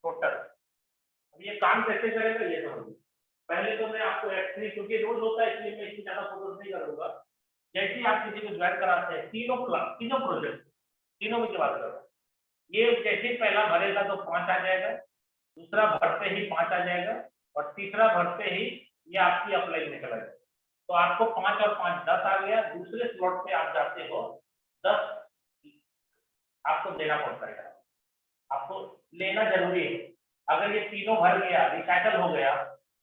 टोटल। अब ये काम कैसे करेगा ये समझिए। पहले तो मैं आपको X3 क्योंकि रोज होता है इसलिए मैं इसकी ज्यादा फोकस नहीं करूंगा। जैसे ही आप किसी को ज्वाइन कराते हैं तीनों प्रोजेक्ट तीनों में बात कर रहा हूँ, ये जैसे ही पहला भरेगा तो 5 आ जाएगा, दूसरा भरते ही 5 आ जाएगा और तीसरा भरते ही ये आपकी अप्लाई निकल आएगा। तो आपको 5 और 5 10 आ गया। दूसरे स्लॉट पे आप जाते हो 10 आपको देना पड़ता है, आपको लेना जरूरी है। अगर ये तीनों भर गया रिसाइकल हो गया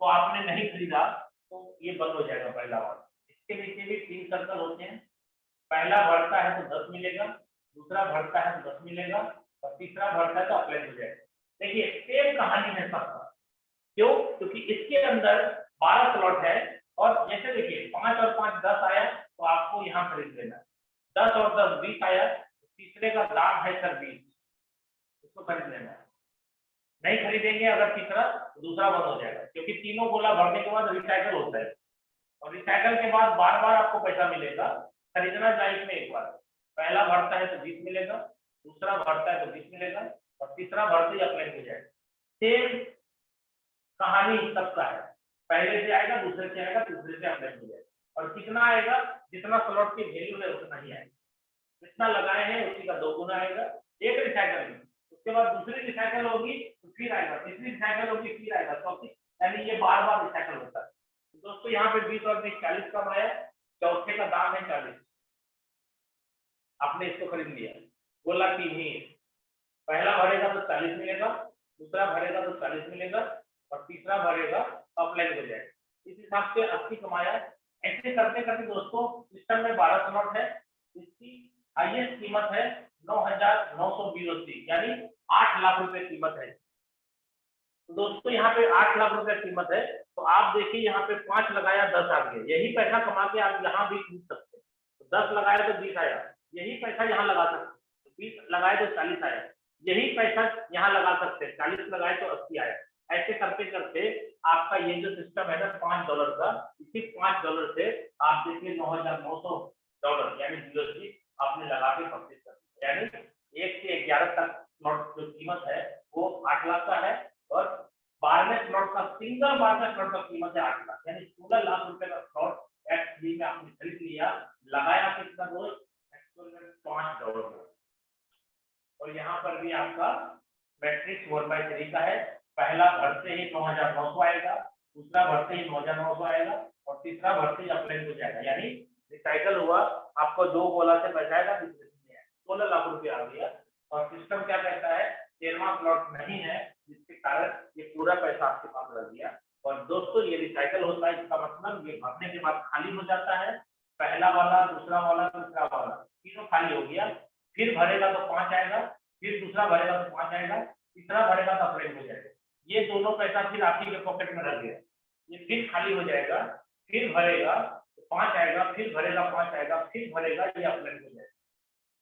तो आपने नहीं खरीदा तो ये बंद हो जाएगा पहला वाला। इसके नीचे भी 3 सर्कल होते हैं, पहला भरता है तो 10 मिलेगा, दूसरा भरता है तो 10 मिलेगा और तीसरा भरता है तो अप्लाई हो जाएगा। देखिए सेम कहानी है सबका, क्यों, क्योंकि इसके अंदर 12 स्लॉट है और जैसे देखिए 5 और 5 10 आया तो आपको यहाँ खरीद लेना, 10 और 10 20 आया, तीसरे का दाम है सर 20, उसको खरीद लेना है। नहीं खरीदेंगे अगर तीसरा तो दूसरा बंद हो जाएगा, क्योंकि तीनों गोला भरने के बाद रिसाइकल होता है और रिसाइकल के बाद बार बार आपको पैसा मिलेगा। खरीदना लाइफ में एक बार, पहला भरता है तो 20 मिलेगा, दूसरा भरता है तो 20 मिलेगा और तीसरा भरते ही अप्लाई हो जाएगा। सेम कहानी सबका है, पहले से आएगा, दूसरे से आएगा, तीसरे से अप्लाई हो जाएगा और कितना आएगा, जितना स्लॉट की वैल्यू है उतना ही आएगा, जितना लगाए हैं उसी का 2 गुना आएगा। एक रिसाइकल में, उसके बाद दूसरी रिसाइकल होगी तो फिर आएगा, तीसरी रिसाइकल होगी फिर आएगा, चौथी, यानी ये बार बार रिसाइकल होता है। तो दोस्तों यहाँ पे 20 और 20 40 कम आया, चौथे का दाम है 40, आपने इसको खरीद लिया, बोला कि नहीं, पहला भरेगा तो 40 मिलेगा, दूसरा भरेगा तो 40 मिलेगा और तीसरा भरेगा तो अप्लाई हो जाएगा। इस हिसाब से 80 कमाया। ऐसे करते करते दोस्तों सिस्टम में 12 स्लॉट है, इसकी हाईएस्ट कीमत है 9,900 BUSD, यानी 8 लाख रुपए कीमत है। तो दोस्तों यहाँ पे 8 लाख रुपए कीमत है, तो आप देखिए यहाँ पे 5 लगाया 10 आ गया, यही पैसा कमा के आप यहाँ भी खरीद सकते हैं। तो 10 लगाया तो 20 आया, यही पैसा यहाँ लगा सकते, 20 लगाए तो 40 आया, यही पैसा यहाँ लगा सकते हैं, 40 लगाए तो 80 आया। ऐसे करते करते आपका ये जो सिस्टम है ना $5 का, इसी $5 से आप देखिए $9,900 यानी BUSD आपने लगा के परचेज कर दिया, यानी 1 से 11 तक स्लॉट जो कीमत है वो 8 लाख का है और 12वें स्लॉट का सिंगल 12वें स्लॉट का कीमत है 8 लाख, यानी 16 लाख रुपए का स्लॉट X3 में आपने खरीद लिया। लगाया कितना दोस्त, $5। और यहाँ पर भी आपका मैट्रिक्स 1/3 का है, पहला भरते ही 9,900 आएगा, दूसरा भरते ही 9,900 आएगा और तीसरा भरते ही अप्लाई हो जाएगा, यानी रिसाइकल हुआ, आपको 2 गोला से बचाएगा, 16 लाख रुपए आ गया। और सिस्टम क्या कहता है, 13वां प्लॉट नहीं है, जिसके कारण ये पूरा पैसा आपके पास लग गया। और दोस्तों ये रिसाइकल होता है, इसका मतलब ये भरने के बाद खाली हो जाता है, पहला वाला, दूसरा वाला, तीसरा वाला तीनों खाली हो गया, फिर भरेगा तो 5 आएगा, फिर दूसरा भरेगा तो 5 आएगा, तीसरा भरेगा तो अप्लाई हो जाएगा। ये दोनों पैसा फिर आपकी के पॉकेट में रह गया, ये फिर खाली हो जाएगा, फिर भरेगा तो 5 आएगा, फिर भरेगा 5 आएगा, फिर भरेगा, ये अप्लाई हो जाएगा।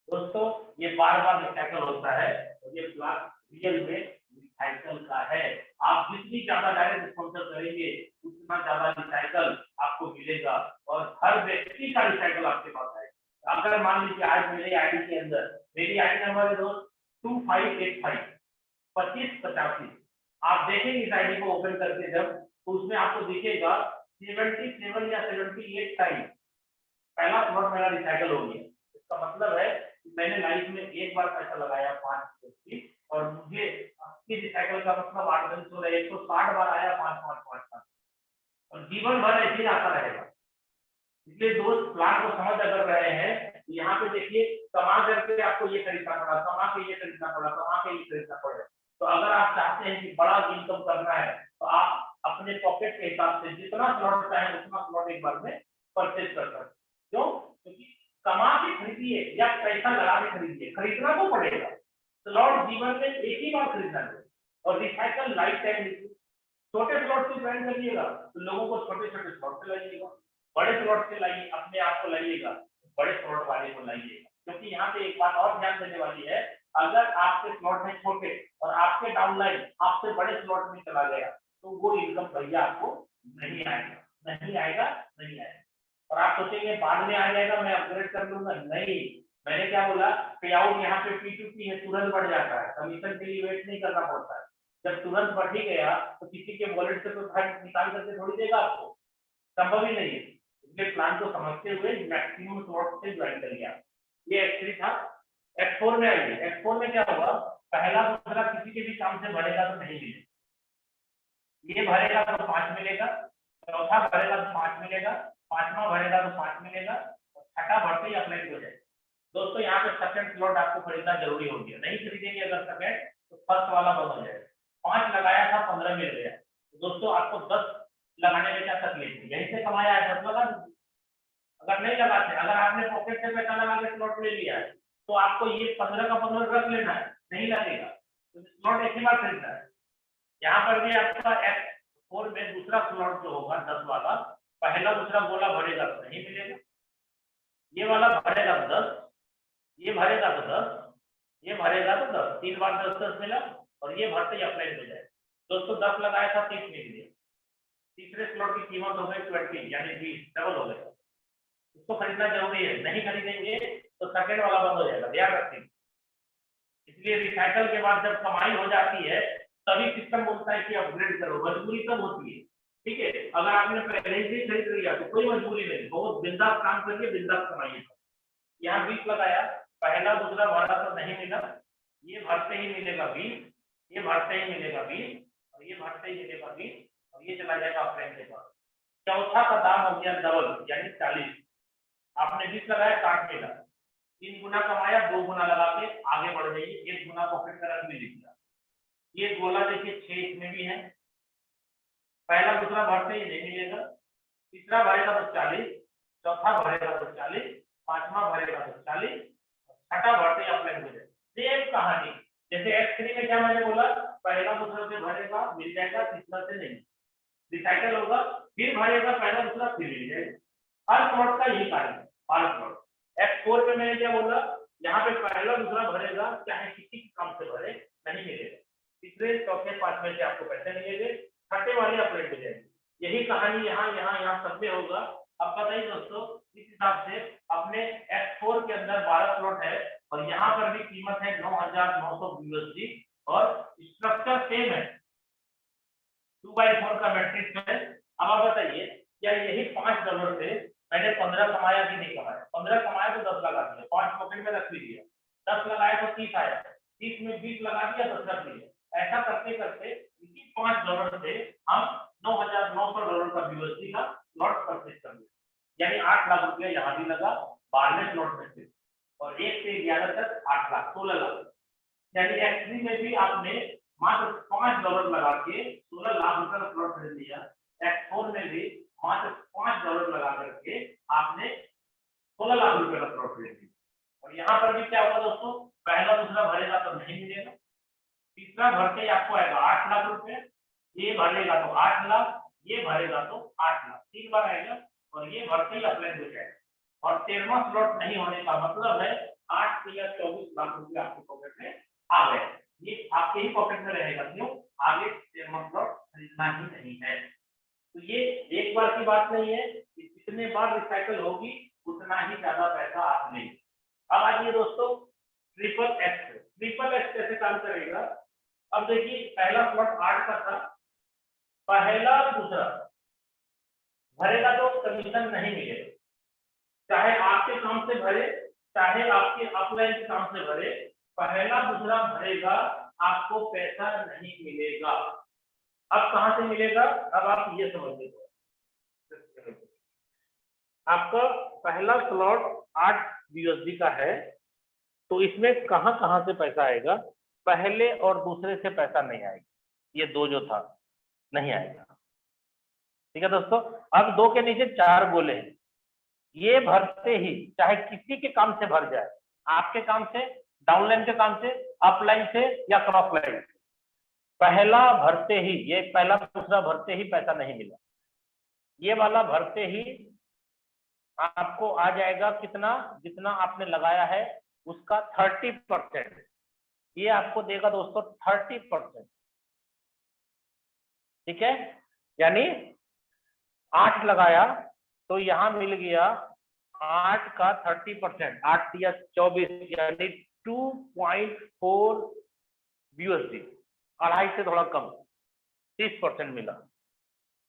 दोस्तों ये बार बार रिसाइकल होता है और ये प्लान रियल में रिसाइकल का है। आप जितनी ज्यादा डायरेक्ट स्पॉन्सर करेंगे उतना ज्यादा रिसाइकल आपको मिलेगा और हर व्यक्ति का रिसाइकल आपके पास आएगा। अगर मान लीजिए आज मेरी आईडी के अंदर, मेरी आईडी नंबर है दोस्त 2585 2585, आप देखेंगे इस आईडी को ओपन करके जब, तो उसमें आपको दिखेगा 77 या 78 टाइम पहला स्लॉट मेरा रिसाइकल हो गया। इसका मतलब है कि मैंने लाइफ में एक बार पैसा लगाया 5 और मुझे 80 रिसाइकल का मतलब 8 दिन 16 160 बार आया 5 और जीवन भर ऐसे ही आता रहेगा। इसलिए दोस्त प्लान को समझ अगर रहे हैं तो यहाँ पे देखिए कमा करके आपको ये खरीदना पड़ा, कमा के ये खरीदना पड़ा, कमा के ये खरीदना पड़ा। तो अगर आप चाहते हैं कि बड़ा इनकम करना है तो आप अपने पॉकेट के हिसाब से जितना स्लॉट चाहे उतना स्लॉट एक बार में परचेज कर सकते। क्यों? क्योंकि कमा के खरीदिए या पैसा लगा के खरीदिए, खरीदना तो पड़ेगा। स्लॉट जीवन में एक ही बार खरीदना है और रिसाइकल लाइफ टाइम। छोटे स्लॉट से ज्वाइन करिएगा तो लोगों को छोटे छोटे स्लॉट से लाइएगा, बड़े स्लॉट से लाइए, अपने आप को लाइएगा, बड़े स्लॉट वाले को लाइएगा। क्योंकि यहाँ पे एक बात और ध्यान देने वाली है, अगर आपके स्लॉट है छोटे और आपके डाउनलाइन आपसे बड़े स्लॉट में चला गया तो वो इनकम भैया आपको नहीं आएगा, नहीं आएगा, नहीं आएगा। और आप सोचेंगे बाद में आ जाएगा, मैं अपग्रेड कर लूंगा। नहीं, मैंने क्या बोला, पे आउट यहाँ पे P2P है, तुरंत बढ़ जाता है, कमीशन के लिए वेट नहीं करना पड़ता है। जब तुरंत बढ़ ही गया तो किसी के वॉलेट से तो निकाल करके थोड़ी देगा आपको, संभव ही नहीं है। इसलिए प्लान को समझते हुए मैक्सिमम स्लॉट से ज्वाइन करिए। ये X3 था। X4 में आइए। X4 में क्या होगा, पहला दूसरा किसी के भी काम से भरेगा तो नहीं मिलेगा, ये भरेगा तो 5 मिलेगा, चौथा भरेगा तो 5 मिलेगा, पांचवा भरेगा तो 5 मिलेगा, छठा भरते ही अप्लाई हो जाएगा। दोस्तों यहाँ पे सेकंड स्लॉट आपको खरीदना जरूरी हो गया, नहीं खरीदेंगे अगर सेकंड तो फर्स्ट वाला बंद हो जाएगा। 5 लगाया था 15 मिल गया, तो दोस्तों आपको 10 लगाने में क्या तकलीफ है, यहीं से कमाया है 10 लगा दीजिए। अगर नहीं लगाते, अगर आपने पॉकेट से पैसा लगा के स्लॉट ले लिया है तो आपको ये 15 का 15 रख लेना है, नहीं लगेगा, तो स्लॉट एक ही बार खरीदना है। यहाँ पर भी आपका X4 में दूसरा स्लॉट जो होगा 10 वाला, पहला दूसरा गोला भरेगा तो नहीं मिलेगा, ये वाला भरेगा तो 10, ये भरेगा तो 10, ये भरेगा तो 10, 3 बार 10-10 मिला और ये भरते ही अप्लाई हो जाए। दोस्तों 10 लगाया था 30 मिल गया, तीसरे स्लॉट की कीमत हो गई 20 यानी 20, डबल हो गया। इसको खरीदना जरूरी है, नहीं खरीदेंगे तो सेकंड वाला बंद हो जाएगा, ध्यान रखिए। इसलिए रिसाइकल के बाद जब कमाई हो जाती है तभी सिस्टम बोलता है कि अपग्रेड करो, मजबूरी तब होती है। ठीक है, अगर आपने पहले ही खरीद लिया तो कोई मजबूरी नहीं, बहुत बिंदास काम करके बिंदास कमाइए। यहाँ 20 लगाया, पहला दूसरा भरा तो नहीं मिला, ये भरते ही मिलेगा 20, ये भरते ही मिलेगा 20 और ये भरते ही मिलेगा 20 और ये चला जाएगा अप्लाई के बाद। चौथा का दाम हो गया डबल यानी 40। आपने 20 लगाया 60 मिला, 3 गुना कमाया, 2 गुना लगा के आगे बढ़ जाइए, 1 गुना पॉकेट का रख लीजिए। ये गोला देखिए 6 इसमें भी है, पहला दूसरा भरते ही नहीं मिलेगा, तीसरा भरेगा तो 40, चौथा भरेगा तो 40, पांचवा भरेगा तो 40, छठा भरते ही अप्लाई हो जाए। सेम कहानी जैसे X3 में क्या मैंने बोला, पहला दूसरा से भरेगा मिल जाएगा, तीसरा से नहीं, रिसाइकल होगा, फिर भरेगा पहला दूसरा फिर मिल जाएगा। हर स्लॉट का यही कार्य है, हर स्लॉट। X4 में मैंने क्या बोला, यहाँ पे पहला दूसरा भरेगा चाहे किसी के काम से भरे नहीं मिलेगा, तीसरे चौथे पांचवें से आपको पैसे मिलेंगे, छठे वाले अप्लाई हो जाएंगे। यही कहानी यहाँ सब में होगा। अब बताइए दोस्तों, इस हिसाब से अपने X4 के अंदर 12 स्लॉट है और यहाँ पर भी कीमत है 9,900 USD और स्ट्रक्चर सेम है, 2/4 का मैट्रिक्स है। अब आप बताइए क्या यही $5 से मैंने 15 कमाया कि नहीं कमाया? 15 कमाया तो 10 लगा दिया, 5 पॉकेट में रख लीजिए, 10 लगाया तो 30 आया, 30 में 20 लगा दिया, 10 रख लिया। ऐसा करते करते इसी $5 से हम $9,900 का USD का स्लॉट परचेज कर लिया, यानी 8 लाख रुपया यहाँ भी लगा 12वें स्लॉट में से, और 1 से 11 तक 8 लाख 16 लाख। यानी X3 में भी आपने मात्र $5 लगा के 16 लाख रुपए का स्लॉट खरीद लिया, X4 में भी मात्र $5 लगा करके आपने 16 लाख रुपए का स्लॉट खरीद लिया। और यहाँ पर भी क्या होगा दोस्तों, पहला दूसरा भरेगा तो नहीं मिलेगा, तीसरा भरते ही आपको आएगा 8 लाख रुपए, ये भरेगा तो 8 लाख, ये भरेगा तो 8 लाख, 3 बार आएगा और ये भरते ही अप्लाई हो जाएगा। और 13वां स्लॉट नहीं होने का मतलब है 8 या 24 लाख रुपए आपके पॉकेट में आ गए, ये आपके ही पॉकेट में रहेगा, क्यों? आगे 13वां स्लॉट खरीदना ही नहीं है। तो ये एक बार की बात नहीं है, जितने बार रिसाइकल होगी उतना ही ज्यादा पैसा आप लेंगे। अब आइए दोस्तों ट्रिपल एक्स कैसे काम करेगा। अब देखिए पहला स्लॉट 8 का था, पहला दूसरा भरेगा तो कमीशन नहीं मिलेगा, चाहे आपके काम से भरे चाहे आपके अपलाइन के काम से भरे, पहला दूसरा भरेगा आपको पैसा नहीं मिलेगा। अब कहां से मिलेगा, अब आप ये समझ लीजिए, आपका पहला स्लॉट 8 BUSD का है, तो इसमें कहाँ कहाँ से पैसा आएगा? पहले और दूसरे से पैसा नहीं आएगा, ये दो जो था नहीं आएगा। ठीक है दोस्तों, अब 2 के नीचे 4 गोले हैं, ये भरते ही चाहे किसी के काम से भर जाए, आपके काम से, डाउनलाइन के काम से, अपलाइन से या क्रॉस लाइन से, पहला भरते ही, ये पहला दूसरा भरते ही पैसा नहीं मिला, ये वाला भरते ही आपको आ जाएगा कितना? जितना आपने लगाया है उसका 30%, ये आपको देगा दोस्तों 30%। ठीक है, यानी 8 लगाया तो यहां मिल गया 8 का 30%, 8 या 24 यानी 2.4 BUSD, 2.5 से थोड़ा कम, 30% मिला।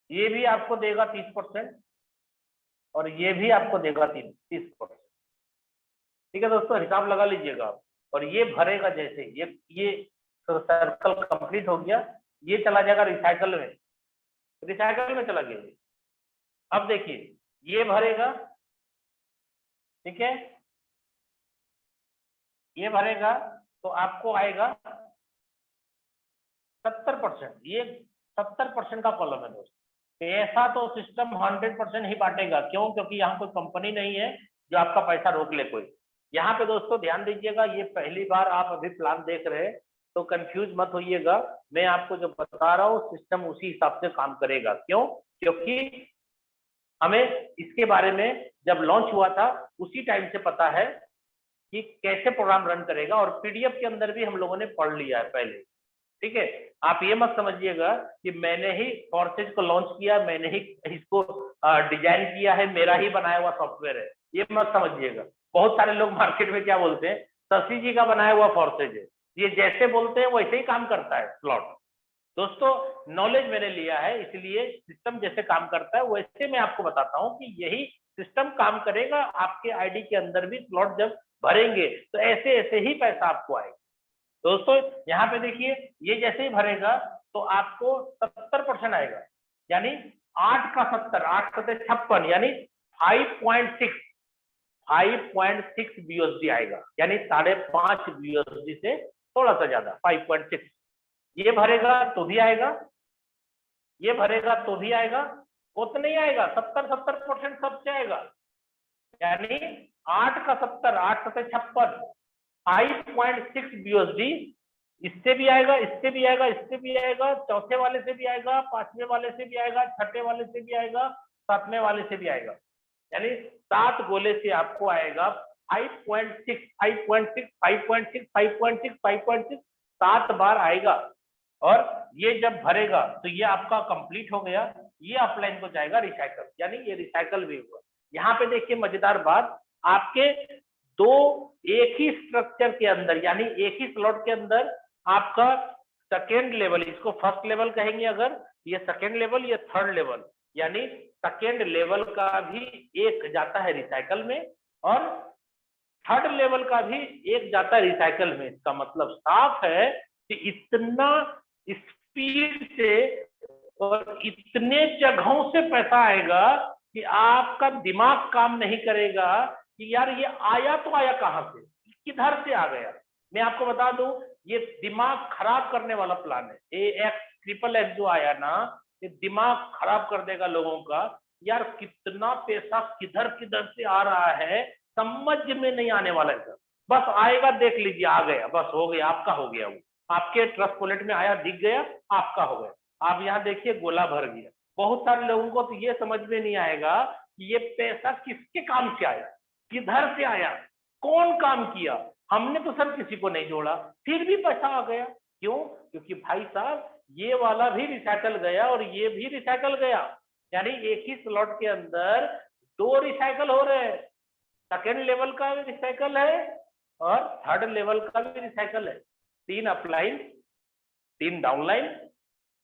ये भी आपको देगा 30% और ये भी आपको देगा 30%। ठीक है दोस्तों, हिसाब लगा लीजिएगा आप। और ये भरेगा जैसे ये सर्कल कंप्लीट हो गया, ये चला जाएगा रिसाइकल में, रिसाइकल में चला गया। अब देखिए ये भरेगा, ठीक है, ये भरेगा तो आपको आएगा 70%, ये 70% का कॉलम है दोस्तों। पैसा तो सिस्टम 100% ही बांटेगा, क्यों? क्योंकि यहाँ कोई कंपनी नहीं है जो आपका पैसा रोक ले कोई। यहाँ पे दोस्तों ध्यान दीजिएगा, ये पहली बार आप अभी प्लान देख रहे हैं तो कंफ्यूज मत होइएगा, मैं आपको जो बता रहा हूँ सिस्टम उसी हिसाब से काम करेगा। क्यों? क्योंकि हमें इसके बारे में जब लॉन्च हुआ था उसी टाइम से पता है कि कैसे प्रोग्राम रन करेगा, और पीडीएफ के अंदर भी हम लोगों ने पढ़ लिया है पहले। ठीक है, आप ये मत समझिएगा कि मैंने ही फॉर्सेज को लॉन्च किया, मैंने ही इसको डिजाइन किया है, मेरा ही बनाया हुआ सॉफ्टवेयर है, ये मत समझिएगा। बहुत सारे लोग मार्केट में क्या बोलते हैं, शशि जी का बनाया हुआ फॉर्सेज है, ये जैसे बोलते हैं वैसे ही काम करता है स्लॉट। दोस्तों नॉलेज मैंने लिया है, इसलिए सिस्टम जैसे काम करता है वैसे मैं आपको बताता हूँ कि यही सिस्टम काम करेगा। आपके आईडी के अंदर भी स्लॉट जब भरेंगे तो ऐसे ऐसे ही पैसा आपको आएगा। दोस्तों यहाँ पे देखिए, ये जैसे ही भरेगा तो आपको 70% आएगा, यानी 8 का 70, 8 सत्ते 56, यानी 5.6 BUSD आएगा, यानी 5.5 BUSD से थोड़ा सा ज्यादा, 5.6। ये भरेगा तो भी आएगा, ये भरेगा तो भी आएगा, उतना नहीं आएगा, 70% सबसे आएगा, यानी 8 का 70, 8 सत्ते 56, 5.6 BUSD। इससे भी आएगा, इससे भी आएगा, इससे भी आएगा, चौथे वाले से भी आएगा, पांचवें वाले से भी आएगा, छठे वाले से भी आएगा, सातवें वाले से भी आएगा, यानी 7 गोले से आपको आएगा 5.6, 5.6, 5.6, 5.6, 5.6, 7 बार आएगा। और ये जब भरेगा तो ये आपका कंप्लीट हो गया, ये अपलाइन को जाएगा रिसाइकल, यानी ये रिसाइकल भी हुआ। यहाँ पे देखिए मजेदार बात, आपके दो एक ही स्ट्रक्चर के अंदर, यानी एक ही स्लॉट के अंदर आपका सेकेंड लेवल, इसको फर्स्ट लेवल कहेंगे अगर, ये सेकेंड लेवल, ये थर्ड लेवल, यानी सेकेंड लेवल का भी एक जाता है रिसाइकल में और थर्ड लेवल का भी एक जाता है रिसाइकल में। इसका मतलब साफ है कि इतना स्पीड से और इतने जगहों से पैसा आएगा कि आपका दिमाग काम नहीं करेगा कि यार ये आया तो आया कहां से, किधर से आ गया। मैं आपको बता दूं, ये दिमाग खराब करने वाला प्लान है। AX जो आया ना, ये दिमाग खराब कर देगा लोगों का। यार कितना पैसा किधर किधर से आ रहा है समझ में नहीं आने वाला है। बस आएगा, देख लीजिए, आ गया, बस हो गया, आपका हो गया, वो आपके ट्रस्ट वॉलेट में आया, दिख गया, आपका हो गया। आप यहाँ देखिए गोला भर गया। बहुत सारे लोगों को तो ये समझ में नहीं आएगा कि ये पैसा किसके काम से आया, किधर से आया, कौन काम किया। हमने तो सर किसी को नहीं जोड़ा, फिर भी पैसा आ गया। क्यों? क्योंकि भाई साहब ये वाला भी रिसाइकल गया और ये भी रिसाइकल गया, यानी एक ही स्लॉट के अंदर 2 रिसाइकल हो रहे हैं। सेकेंड लेवल का भी रिसाइकल है और थर्ड लेवल का भी रिसाइकल है। 3 अपलाइन, 3 डाउनलाइन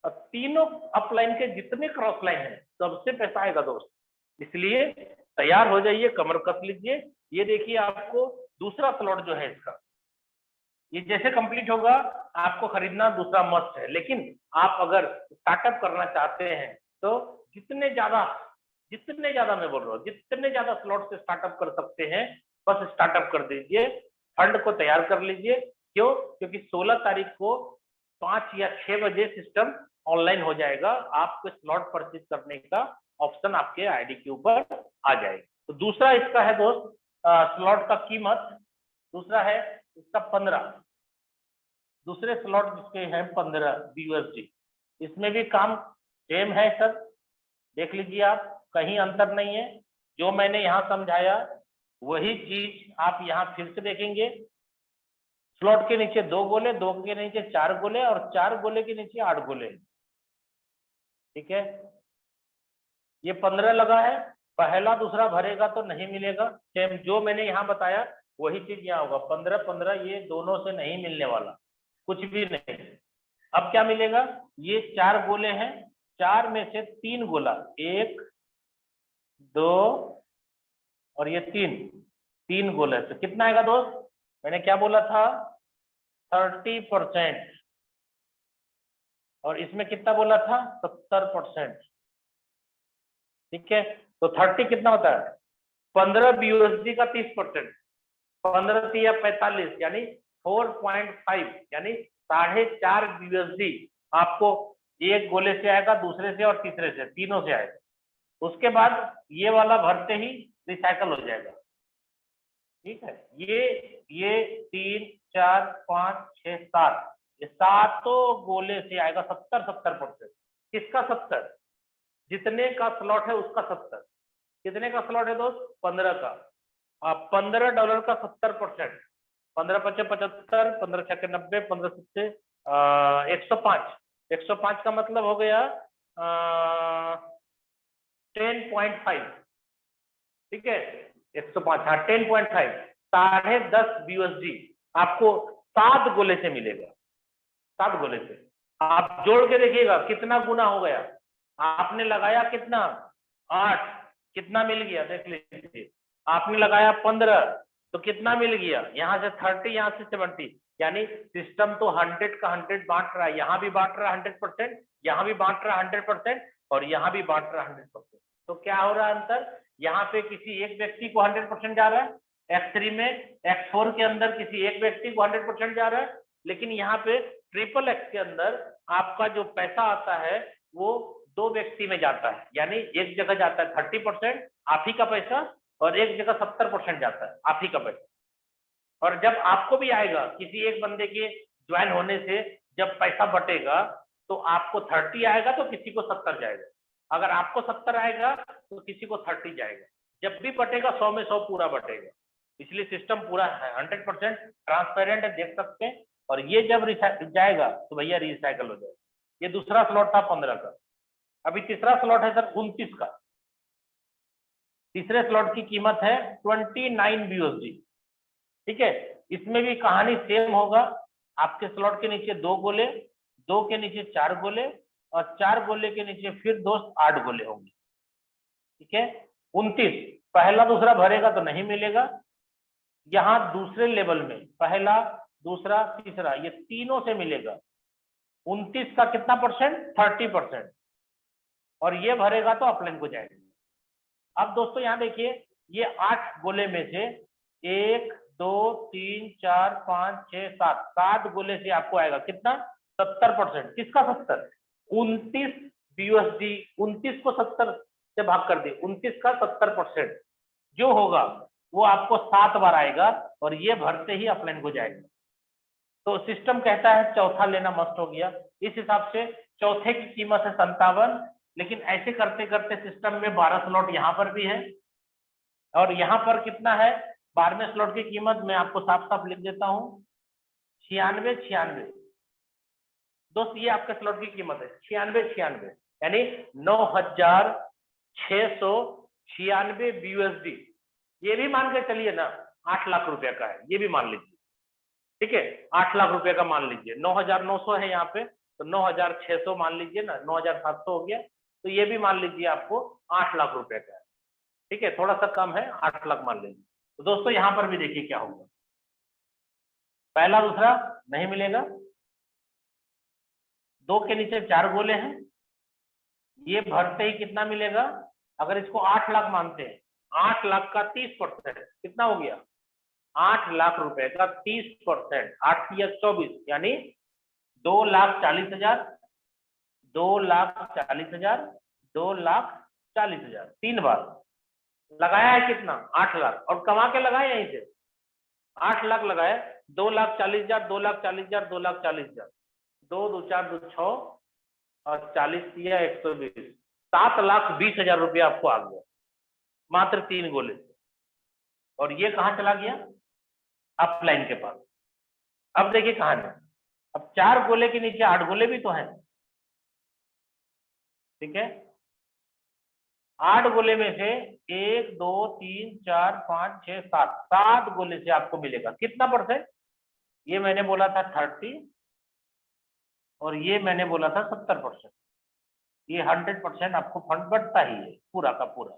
और तीनों अपलाइन के जितने क्रॉस लाइन है सबसे पैसा आएगा दोस्त। इसलिए तैयार हो जाइए, कमर कस लीजिए। ये देखिए आपको दूसरा स्लॉट जो है इसका, ये जैसे कंप्लीट होगा आपको खरीदना दूसरा मस्ट है। लेकिन आप अगर स्टार्टअप करना चाहते हैं तो जितने ज्यादा मैं बोल रहा हूँ, जितने ज्यादा स्लॉट से स्टार्टअप कर सकते हैं बस स्टार्टअप कर दीजिए, फंड को तैयार कर लीजिए। क्यों? क्योंकि 16 तारीख को 5 या 6 बजे सिस्टम ऑनलाइन हो जाएगा, आपको स्लॉट परचेज करने का ऑप्शन आपके आईडी के ऊपर आ जाएगा। तो दूसरा इसका है दोस्त स्लॉट का कीमत, दूसरा है इसका 15, दूसरे स्लॉट जिसके हैं 15 BUSD। इसमें भी काम सेम है सर, देख लीजिए आप, कहीं अंतर नहीं है। जो मैंने यहाँ समझाया वही चीज आप यहाँ फिर से देखेंगे। स्लॉट के नीचे 2 गोले, 2 के नीचे 4 गोले और 4 गोले के नीचे 8 गोले। ठीक है, ये 15 लगा है, पहला दूसरा भरेगा तो नहीं मिलेगा। सेम जो मैंने यहाँ बताया वही चीज यहाँ होगा, 15-15 ये दोनों से नहीं मिलने वाला, कुछ भी नहीं। अब क्या मिलेगा? ये 4 गोले हैं, 4 में से 3 गोला, 1 2 और ये 3 गोले से कितना आएगा दोस्त? मैंने क्या बोला था? 30%। और इसमें कितना बोला था? 70%। ठीक है, तो 30 कितना होता है? 15 BUSD का 30%, 15 या 45 यानी 4.5 यानी 4.5 BUSD आपको एक गोले से आएगा, दूसरे से और तीसरे से, तीनों से आएगा। उसके बाद ये वाला भरते ही रिसाइकल हो जाएगा। ठीक है, ये 3 4 5 6 7 ये सातों गोले से आएगा 70%। किसका 70? जितने का स्लॉट है उसका 70। कितने का स्लॉट है दोस्त? 15 का। $15 का 70%, 15 × 5 = 75, 15 × 6 = 90, 15 × 7 = 105। 105 का मतलब हो गया 10.5। ठीक है, 105, हाँ 10.5, 10.5 BUSD आपको 7 गोले से मिलेगा। 7 गोले से आप जोड़ के देखिएगा कितना गुना हो गया। आपने लगाया कितना? 8, कितना मिल गया देख लीजिए। आपने लगाया 15 तो कितना मिल गया? यहाँ से 30, यहाँ से 70, यानी सिस्टम तो 100 का 100 बांट रहा है, यहाँ भी बांट रहा है 100%, यहाँ भी बांट रहा है 100% और यहाँ भी बांट रहा है 100%। तो क्या हो रहा है अंतर? यहाँ पे किसी एक व्यक्ति को 100% जा रहा है, X3 में, X4 के अंदर किसी एक व्यक्ति को 100% जा रहा है, लेकिन यहाँ पे XXX के अंदर आपका जो पैसा आता है वो 2 व्यक्ति में जाता है। यानी एक जगह जाता है 30% आप ही का पैसा और एक जगह 70% जाता है आप ही का पैसा। और जब आपको भी आएगा किसी एक बंदे के ज्वाइन होने से, जब पैसा बटेगा तो आपको 30 आएगा तो किसी को 70 जाएगा, अगर आपको 70 आएगा तो किसी को 30 जाएगा। जब भी बटेगा 100 में 100 पूरा बटेगा। इसलिए सिस्टम पूरा 100% ट्रांसपेरेंट है, देख सकते हैं। और ये जब जाएगा तो भैया रिसाइकल हो जाएगा। ये दूसरा स्लॉट था 15 का। अभी तीसरा स्लॉट है सर 29 का। तीसरे स्लॉट की कीमत है 29 BUSD। ठीक है, इसमें भी कहानी सेम होगा। आपके स्लॉट के नीचे 2 गोले, 2 के नीचे 4 गोले और 4 गोले के नीचे फिर दोस्त 8 गोले होंगे। ठीक है, 29 पहला दूसरा भरेगा तो नहीं मिलेगा। यहाँ दूसरे लेवल में पहला दूसरा तीसरा ये तीनों से मिलेगा। 29 का कितना परसेंट? 30%। और ये भरेगा तो अपलाइन को जाएगा। अब दोस्तों यहाँ देखिए, ये 8 गोले में से 1 2 3 4 5 6 7 गोले से आपको आएगा कितना? 70%। किसका 70? 29 BUSD। 29 को 70 से भाग कर दे, 29 का 70% जो होगा वो आपको 7 बार आएगा और ये भरते ही अपलाइन को जाएगा। तो सिस्टम कहता है चौथा लेना मस्ट हो गया। इस हिसाब से चौथे की कीमत है 57। लेकिन ऐसे करते करते सिस्टम में 12 स्लॉट यहाँ पर भी है और यहाँ पर कितना है? 12वें स्लॉट की कीमत मैं आपको साफ साफ लिख देता हूँ, 96 दोस्त ये आपके स्लॉट की कीमत है 96 यानी 9,696 BUSD। ये भी मान के चलिए ना 8 लाख रुपए का है, ये भी मान लीजिए। ठीक है, 8 लाख रुपए का मान लीजिए। 9,900 है यहाँ पे तो 9,600 मान लीजिए ना, 9,700 हो गया। तो ये भी मान लीजिए आपको 8 लाख रुपए का है। ठीक है, थोड़ा सा कम है, 8 लाख मान लीजिए। तो दोस्तों यहाँ पर भी देखिए क्या होगा। पहला दूसरा नहीं मिलेगा, 2 के नीचे 4 गोले हैं, ये भरते ही कितना मिलेगा? अगर इसको 8 लाख मानते हैं, 8 लाख का 30% कितना हो गया? 8 लाख रुपए का 30%, 8 या 24 यानी 2,40,000, 2,40,000, 2,40,000, 3 बार लगाया है। कितना? 8 लाख। और कमा के लगाए यहीं से 8 लाख लगाए, 2,40,000, 2,40,000, 2,40,000, 2 2 4 2 6 और 40 या 120, 7,20,000 रुपया आपको आ गया मात्र 3 गोले से। और ये कहाँ चला गया? अपलाइन के पास। अब देखिए कहानी, अब 4 गोले के नीचे 8 गोले भी तो हैं, ठीक है। 8 गोले में से 1 2 3 4 5 6 7, 7 गोले से आपको मिलेगा कितना परसेंट? ये मैंने बोला था 30 और ये मैंने बोला था 70%। ये 100% आपको फंड बढ़ता ही है पूरा का पूरा,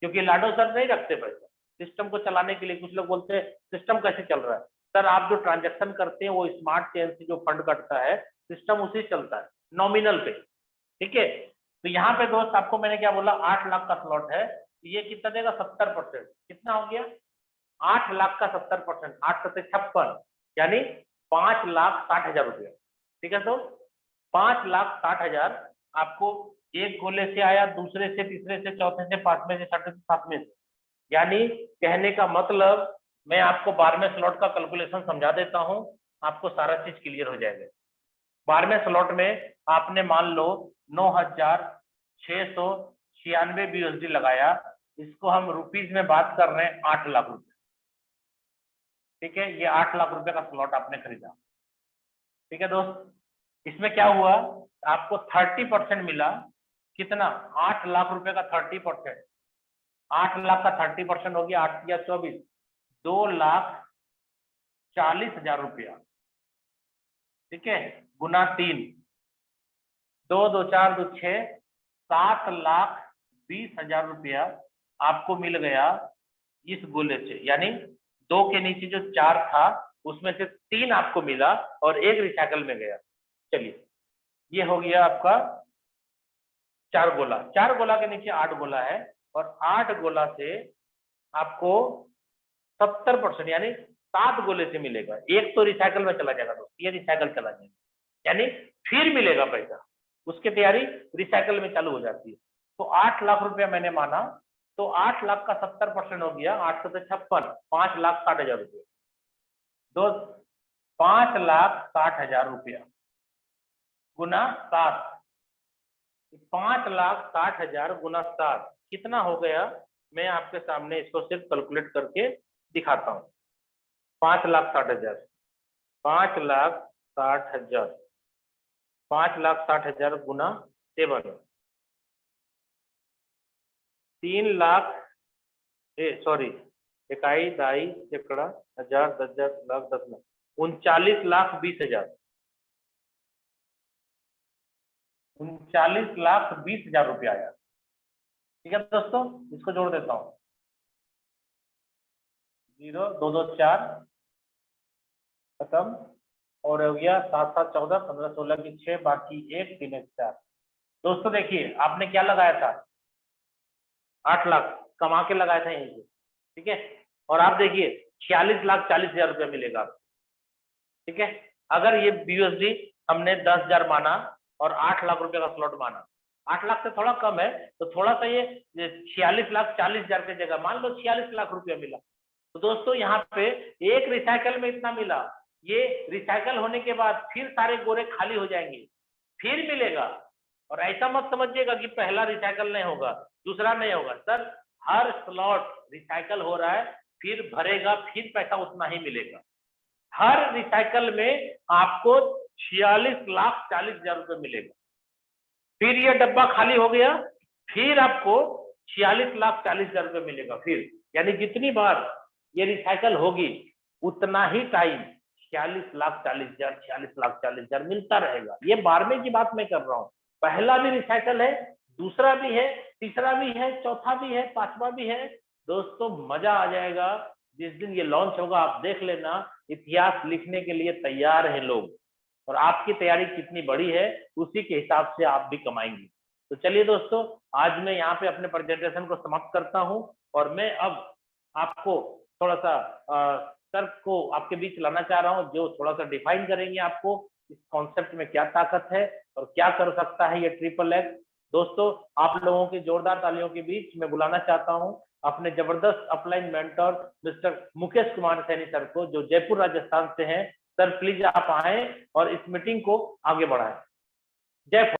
क्योंकि लाडो सर नहीं रखते पैसा सिस्टम को चलाने के लिए। कुछ लोग बोलते हैं सिस्टम कैसे चल रहा है? सर आप जो ट्रांजैक्शन करते हैं वो स्मार्ट चेन से जो फंड कटता है सिस्टम उसी चलता है नॉमिनल पे, ठीक है। तो यहाँ पे दोस्त आपको मैंने क्या बोला, 8 लाख का स्लॉट है, ये कितना देगा? 70%। कितना हो गया? 8 लाख का 70%, 8 7 56 यानी 5,60,000 रुपया, ठीक है। तो 5,60,000 आपको एक गोले से आया, दूसरे से, तीसरे से, चौथे से, पांचवें से, छठे से, सातवें से। यानी कहने का मतलब, मैं आपको 12वें स्लॉट का कैलकुलेशन समझा देता हूं, आपको सारा चीज क्लियर हो जाएगा। 12वें स्लॉट में आपने मान लो 9,696 BUSD लगाया, इसको हम रुपीज में बात कर रहे हैं 8 लाख रुपए, ठीक है। ये 8 लाख रुपए का स्लॉट आपने खरीदा, ठीक है दोस्त। इसमें क्या हुआ? आपको 30% मिला। कितना? 8 लाख रुपए का 30%, 8 लाख का 30% हो गया 8 या 24, 2,40,000 रुपया, ठीक है, गुना 3, 2 2 4 2 6, 7,20,000 रुपया आपको मिल गया इस गोले से। यानी 2 के नीचे जो 4 था उसमें से 3 आपको मिला और 1 रिसाइकल में गया। चलिए, ये हो गया आपका 4 गोला। 4 गोला के नीचे 8 गोला है और 8 गोला से आपको 70% यानी 7 गोले से मिलेगा। एक तो रिसाइकल में चला जाएगा दोस्त, ये रिसाइकल चला जाएगा, यानी फिर मिलेगा पैसा, उसकी तैयारी रिसाइकल में चालू हो जाती है। तो 8 लाख रुपया मैंने माना, तो 8 लाख का 70% हो गया 8 से 56, 5,60,000 रुपया। दोस्त 5,60,000 रुपया गुना 7, 5,60,000 गुना 7 कितना हो गया? मैं आपके सामने इसको सिर्फ कैलकुलेट करके दिखाता हूँ। 5,60,000, 5,60,000, 5,60,000 गुना 7, 3 लाख, सॉरी, इकाई, दाई, सैकड़ा, हजार, 10,000, लाख, 10 लाख, 39,20,000, 39,20,000 रुपया आया, ठीक है दोस्तों। इसको जोड़ देता हूँ, 0 2 2 4 खत्म, और हो गया 7 7 14 15 16 की 6, बाकी 1 3 1 4। दोस्तों देखिए, आपने क्या लगाया था? 8 लाख कमा के लगाया था यहीं से, ठीक है। और आप देखिए 46,40,000 रुपया मिलेगा, ठीक है। अगर ये BUSD हमने 10,000 माना और 8 लाख रुपए का स्लॉट माना, 8 लाख से थोड़ा कम है, तो थोड़ा सा ये 46,40,000 की जगह मान लो 46 लाख रुपया मिला। तो दोस्तों यहाँ पे एक रिसाइकल में इतना मिला, ये रिसाइकल होने के बाद फिर सारे गोरे खाली हो जाएंगे, फिर मिलेगा। और ऐसा मत समझिएगा कि पहला रिसाइकल नहीं होगा, दूसरा नहीं होगा। सर हर स्लॉट रिसाइकल हो रहा है, फिर भरेगा, फिर पैसा उतना ही मिलेगा। हर रिसाइकल में आपको 46,40,000 रुपये मिलेगा। फिर ये डब्बा खाली हो गया, फिर आपको 46,40,000 रुपये मिलेगा फिर। यानी जितनी बार ये रिसाइकल होगी उतना ही टाइम 46,40,000, 46,40,000 मिलता रहेगा। ये 12वें की बात मैं कर रहा हूँ। पहला भी रिसाइकल है, दूसरा भी है, तीसरा भी है, चौथा भी है, पांचवा भी है। दोस्तों मजा आ जाएगा जिस दिन ये लॉन्च होगा, आप देख लेना, इतिहास लिखने के लिए तैयार हैं लोग, और आपकी तैयारी कितनी बड़ी है उसी के हिसाब से आप भी कमाएंगे। तो चलिए दोस्तों, आज मैं यहाँ पे अपने प्रेजेंटेशन को समाप्त करता हूँ और मैं अब आपको थोड़ा सा तर्क को आपके बीच लाना चाह रहा हूं, जो थोड़ा सा डिफाइन करेंगे आपको इस कॉन्सेप्ट में क्या ताकत है और क्या कर सकता है ये ट्रिपल लेग। दोस्तों, आप लोगों की जोरदार तालियों के बीच मैं बुलाना चाहता हूं अपने जबरदस्त upline mentor mister Mukesh Kumar Saini sir को, जो जयपुर राजस्थान से हैं। सर प्लीज आप आए और इस मीटिंग को आगे बढ़ाएं। जय